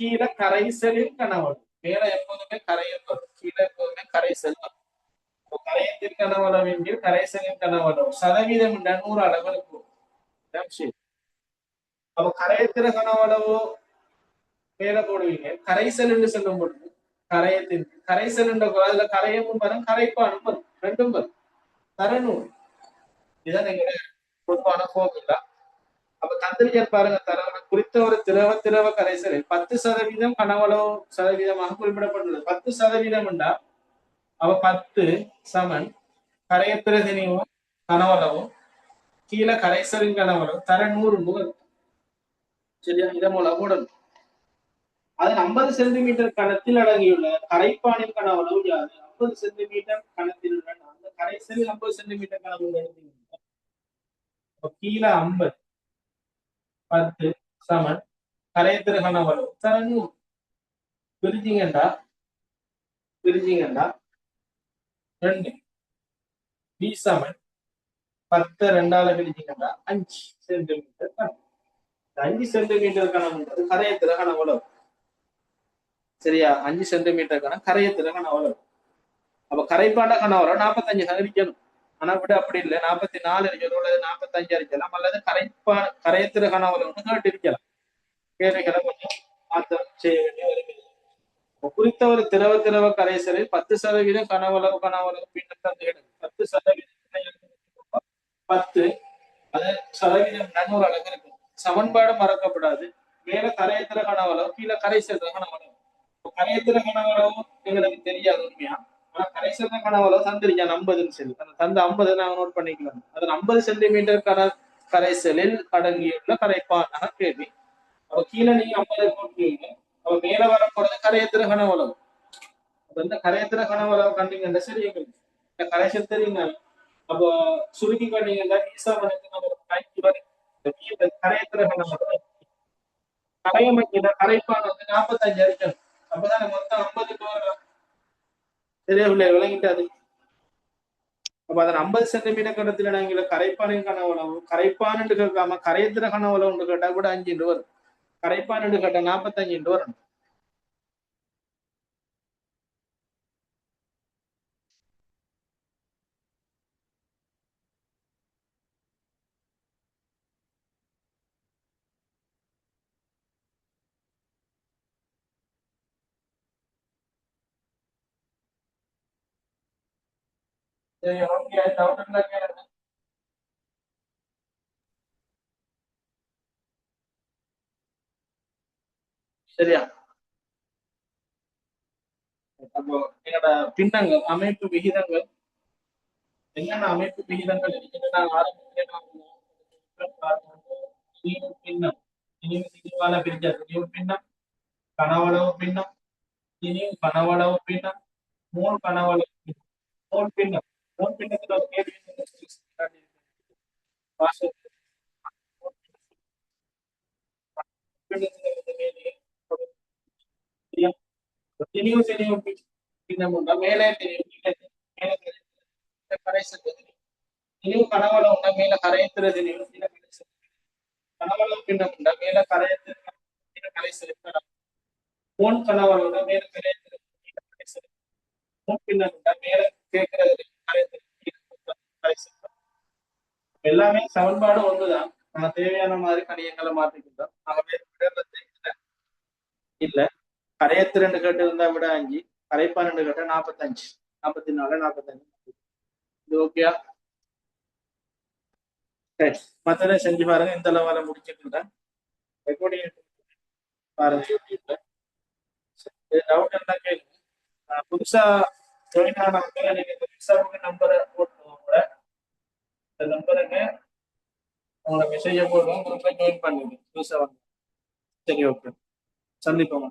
கீழே கரைசலின் கனவளவு. மேல எப்போதுமே கரையம் வரும், கீழே எப்போதுமே கரைசல் வரும். கரையத்தின் கனவளவின் கீழ் கரைசலின் கனவளவு சதவீதம் 100 அளவு இருக்கும். அப்ப கரையத்தின கனவளவு மேல போடுவீங்க, கரைசல் என்று சொல்லும் பொழுது கரையத்தின் கரைசல் என்ற அதுல கரையமும் வரும் கரைப்பானும் வரும், ரெண்டும் வரும். தரநூறு இதுதான் எங்களுடைய பொதுவான போகுதா. அப்ப தந்திரிகர் பாருங்க, தரவண குறித்த ஒரு திரவ கரைசலில் 10% கனவளவு சதவீதமாக குறிப்பிடப்பட்டுள்ளது. 10% என்றா அவ 10 சமன் கரையத்திரதினியும் கனவளவும் கீழே கரைசலின் கனவளவு தர 100 முதல். சரியா, இதன் மூலம் போடணும். அதன் 50 சென்டிமீட்டர் கணத்தில் அடங்கியுள்ள கரைப்பானின் கனவளவு யாது? 50 சென்டிமீட்டர் கணத்தில் உள்ள அந்த கரைசலில் 50 சென்டிமீட்டர் கனவு எடுத்தீங்கன்னா கீழே 50 10 சமன் கரையத்திர கனவளவு தர 100. பிரிச்சிங்கண்டா 2 பி சமன் 10 2ஆல பிரிச்சிங்கண்டா 5 சென்டிமீட்டர் கனவு. 5 சென்டிமீட்டர் கனவுன்றது கரையத்திர கனவளவு. சரியா, 5 சென்டிமீட்டர் கணம் கரையத்திர கனவளவு. அப்ப கரைப்பாண்ட கனவளவு 45 இருக்கணும். ஆனா விட அப்படி இல்லை, 44 இருக்கணும் அல்லது 45 இருக்கலாம், அல்லது கரையத்திர கனவளவு கேட்டு இருக்கலாம். கேள்விகளை கொஞ்சம் மாற்றம் செய்ய வேண்டிய வருகிறது. குறித்த ஒரு திரவ கரைசலில் 10% கனவளவு பின்னத்தான் தேடும். 10% 10 அது சதவீதம் 400 அளவு இருக்கும். சமன்பாடு மறக்கப்படாது. மேல கரையத்திர கனவளவு, கீழே கரைசல் கனவளவு. கரையத்திர கனவளவு எங்களுக்கு தெரியாது உண்மையா, ஆனா கரைசல் கனவளவு தந்திருக்கான் 50 சொல்லி, அந்த தந்த 50 நாங்க நோட் பண்ணிக்கலாம். அது 50 சென்டிமீட்டர் கரைசலில் அடங்கியுள்ள கரைப்பான் கேள்வி. அவ கீழே நீங்க 50 போட்டுருவீங்க, அவ மேல வரப்போறது கரையத்திர கனவளவு. அப்ப இந்த கரையத்திர கனவளவு கண்டீங்கன்னா சரி, எங்களுக்கு இந்த கரைசல் தெரியுங்க. அப்போ சுருக்கி கண்டீங்கன்னா கரையத்திர கனவளவு கரையமைக்கிற கரைப்பான் 45 இருக்கணும். அப்பதான் மொத்தம் 50 வரலாம். சரியா பிள்ளை விளங்கிட்டாது. அப்ப அதன் 50 சென்டிமீட்டர் கடத்துல நாங்கள கரைப்பானின் கனவளவு, கரைப்பான் என்று கேட்காம கரையத்திர கனவளவு கேட்டா கூட 5 வரும். கரைப்பான் என்று கேட்டா 45 வரணும். சரி, ஓகே, டவுட் இருந்தா கேளுங்க. சரியா, அப்போ என்னோட பின்னங்கள் அமைப்பு விகிதங்கள் என்னென்ன அமைப்பு விகிதங்கள் இருக்குன்னு நான் ஆரம்பிக்கிறேன். பின்னம் திணிவான பிரிச்சாரு. பின்னம், கனவளவு பின்னம், கனவளவு பின்னம், மூல் கனவளவு பின்னம், மூல் பின்னம். மூல் பின்னத்துல ஒரு கேள்வி மேலே நினைவு கனவளவு உண்டா மேல கரையத்துல நினைவு கனவளவு பின்னம் உண்டா மேல கரையத்துல கரைசல் மூன் கனவளவு மேல கரையத்துல மூன் பின்னம் உண்டா மேல கேட்கறது கரைசல். எல்லாமே சமன்பாடு ஒன்றுதான், நம்ம தேவையான மாதிரி கணியங்களை மாற்றிக்கிட்டோம். ஆகவே இல்ல கரையத்து 2 கேட்டு இருந்தா விட 5, கரைப்பான் 2 கேட்டா 45, 44, 45. இது ஓகேயா? மற்றதை செஞ்சு பாருங்க. இந்த அளவால முடிச்சுட்டு ரெக்கார்டிங் பாருங்க யூடியூப்ல. டவுட் இருந்தா கேளுங்க. புதுசா ஜாயின் ஆனவங்க நீங்க இந்த விசாவுக்கு நம்பரை போட்டுக்கோங்க. இந்த நம்பருக்கு உங்களோட மெசேஜை போடுவோம், குரூப்ல ஜாயின் பண்ணுங்க புதுசா வந்து. சரி, ஓகே, சந்திப்போம்.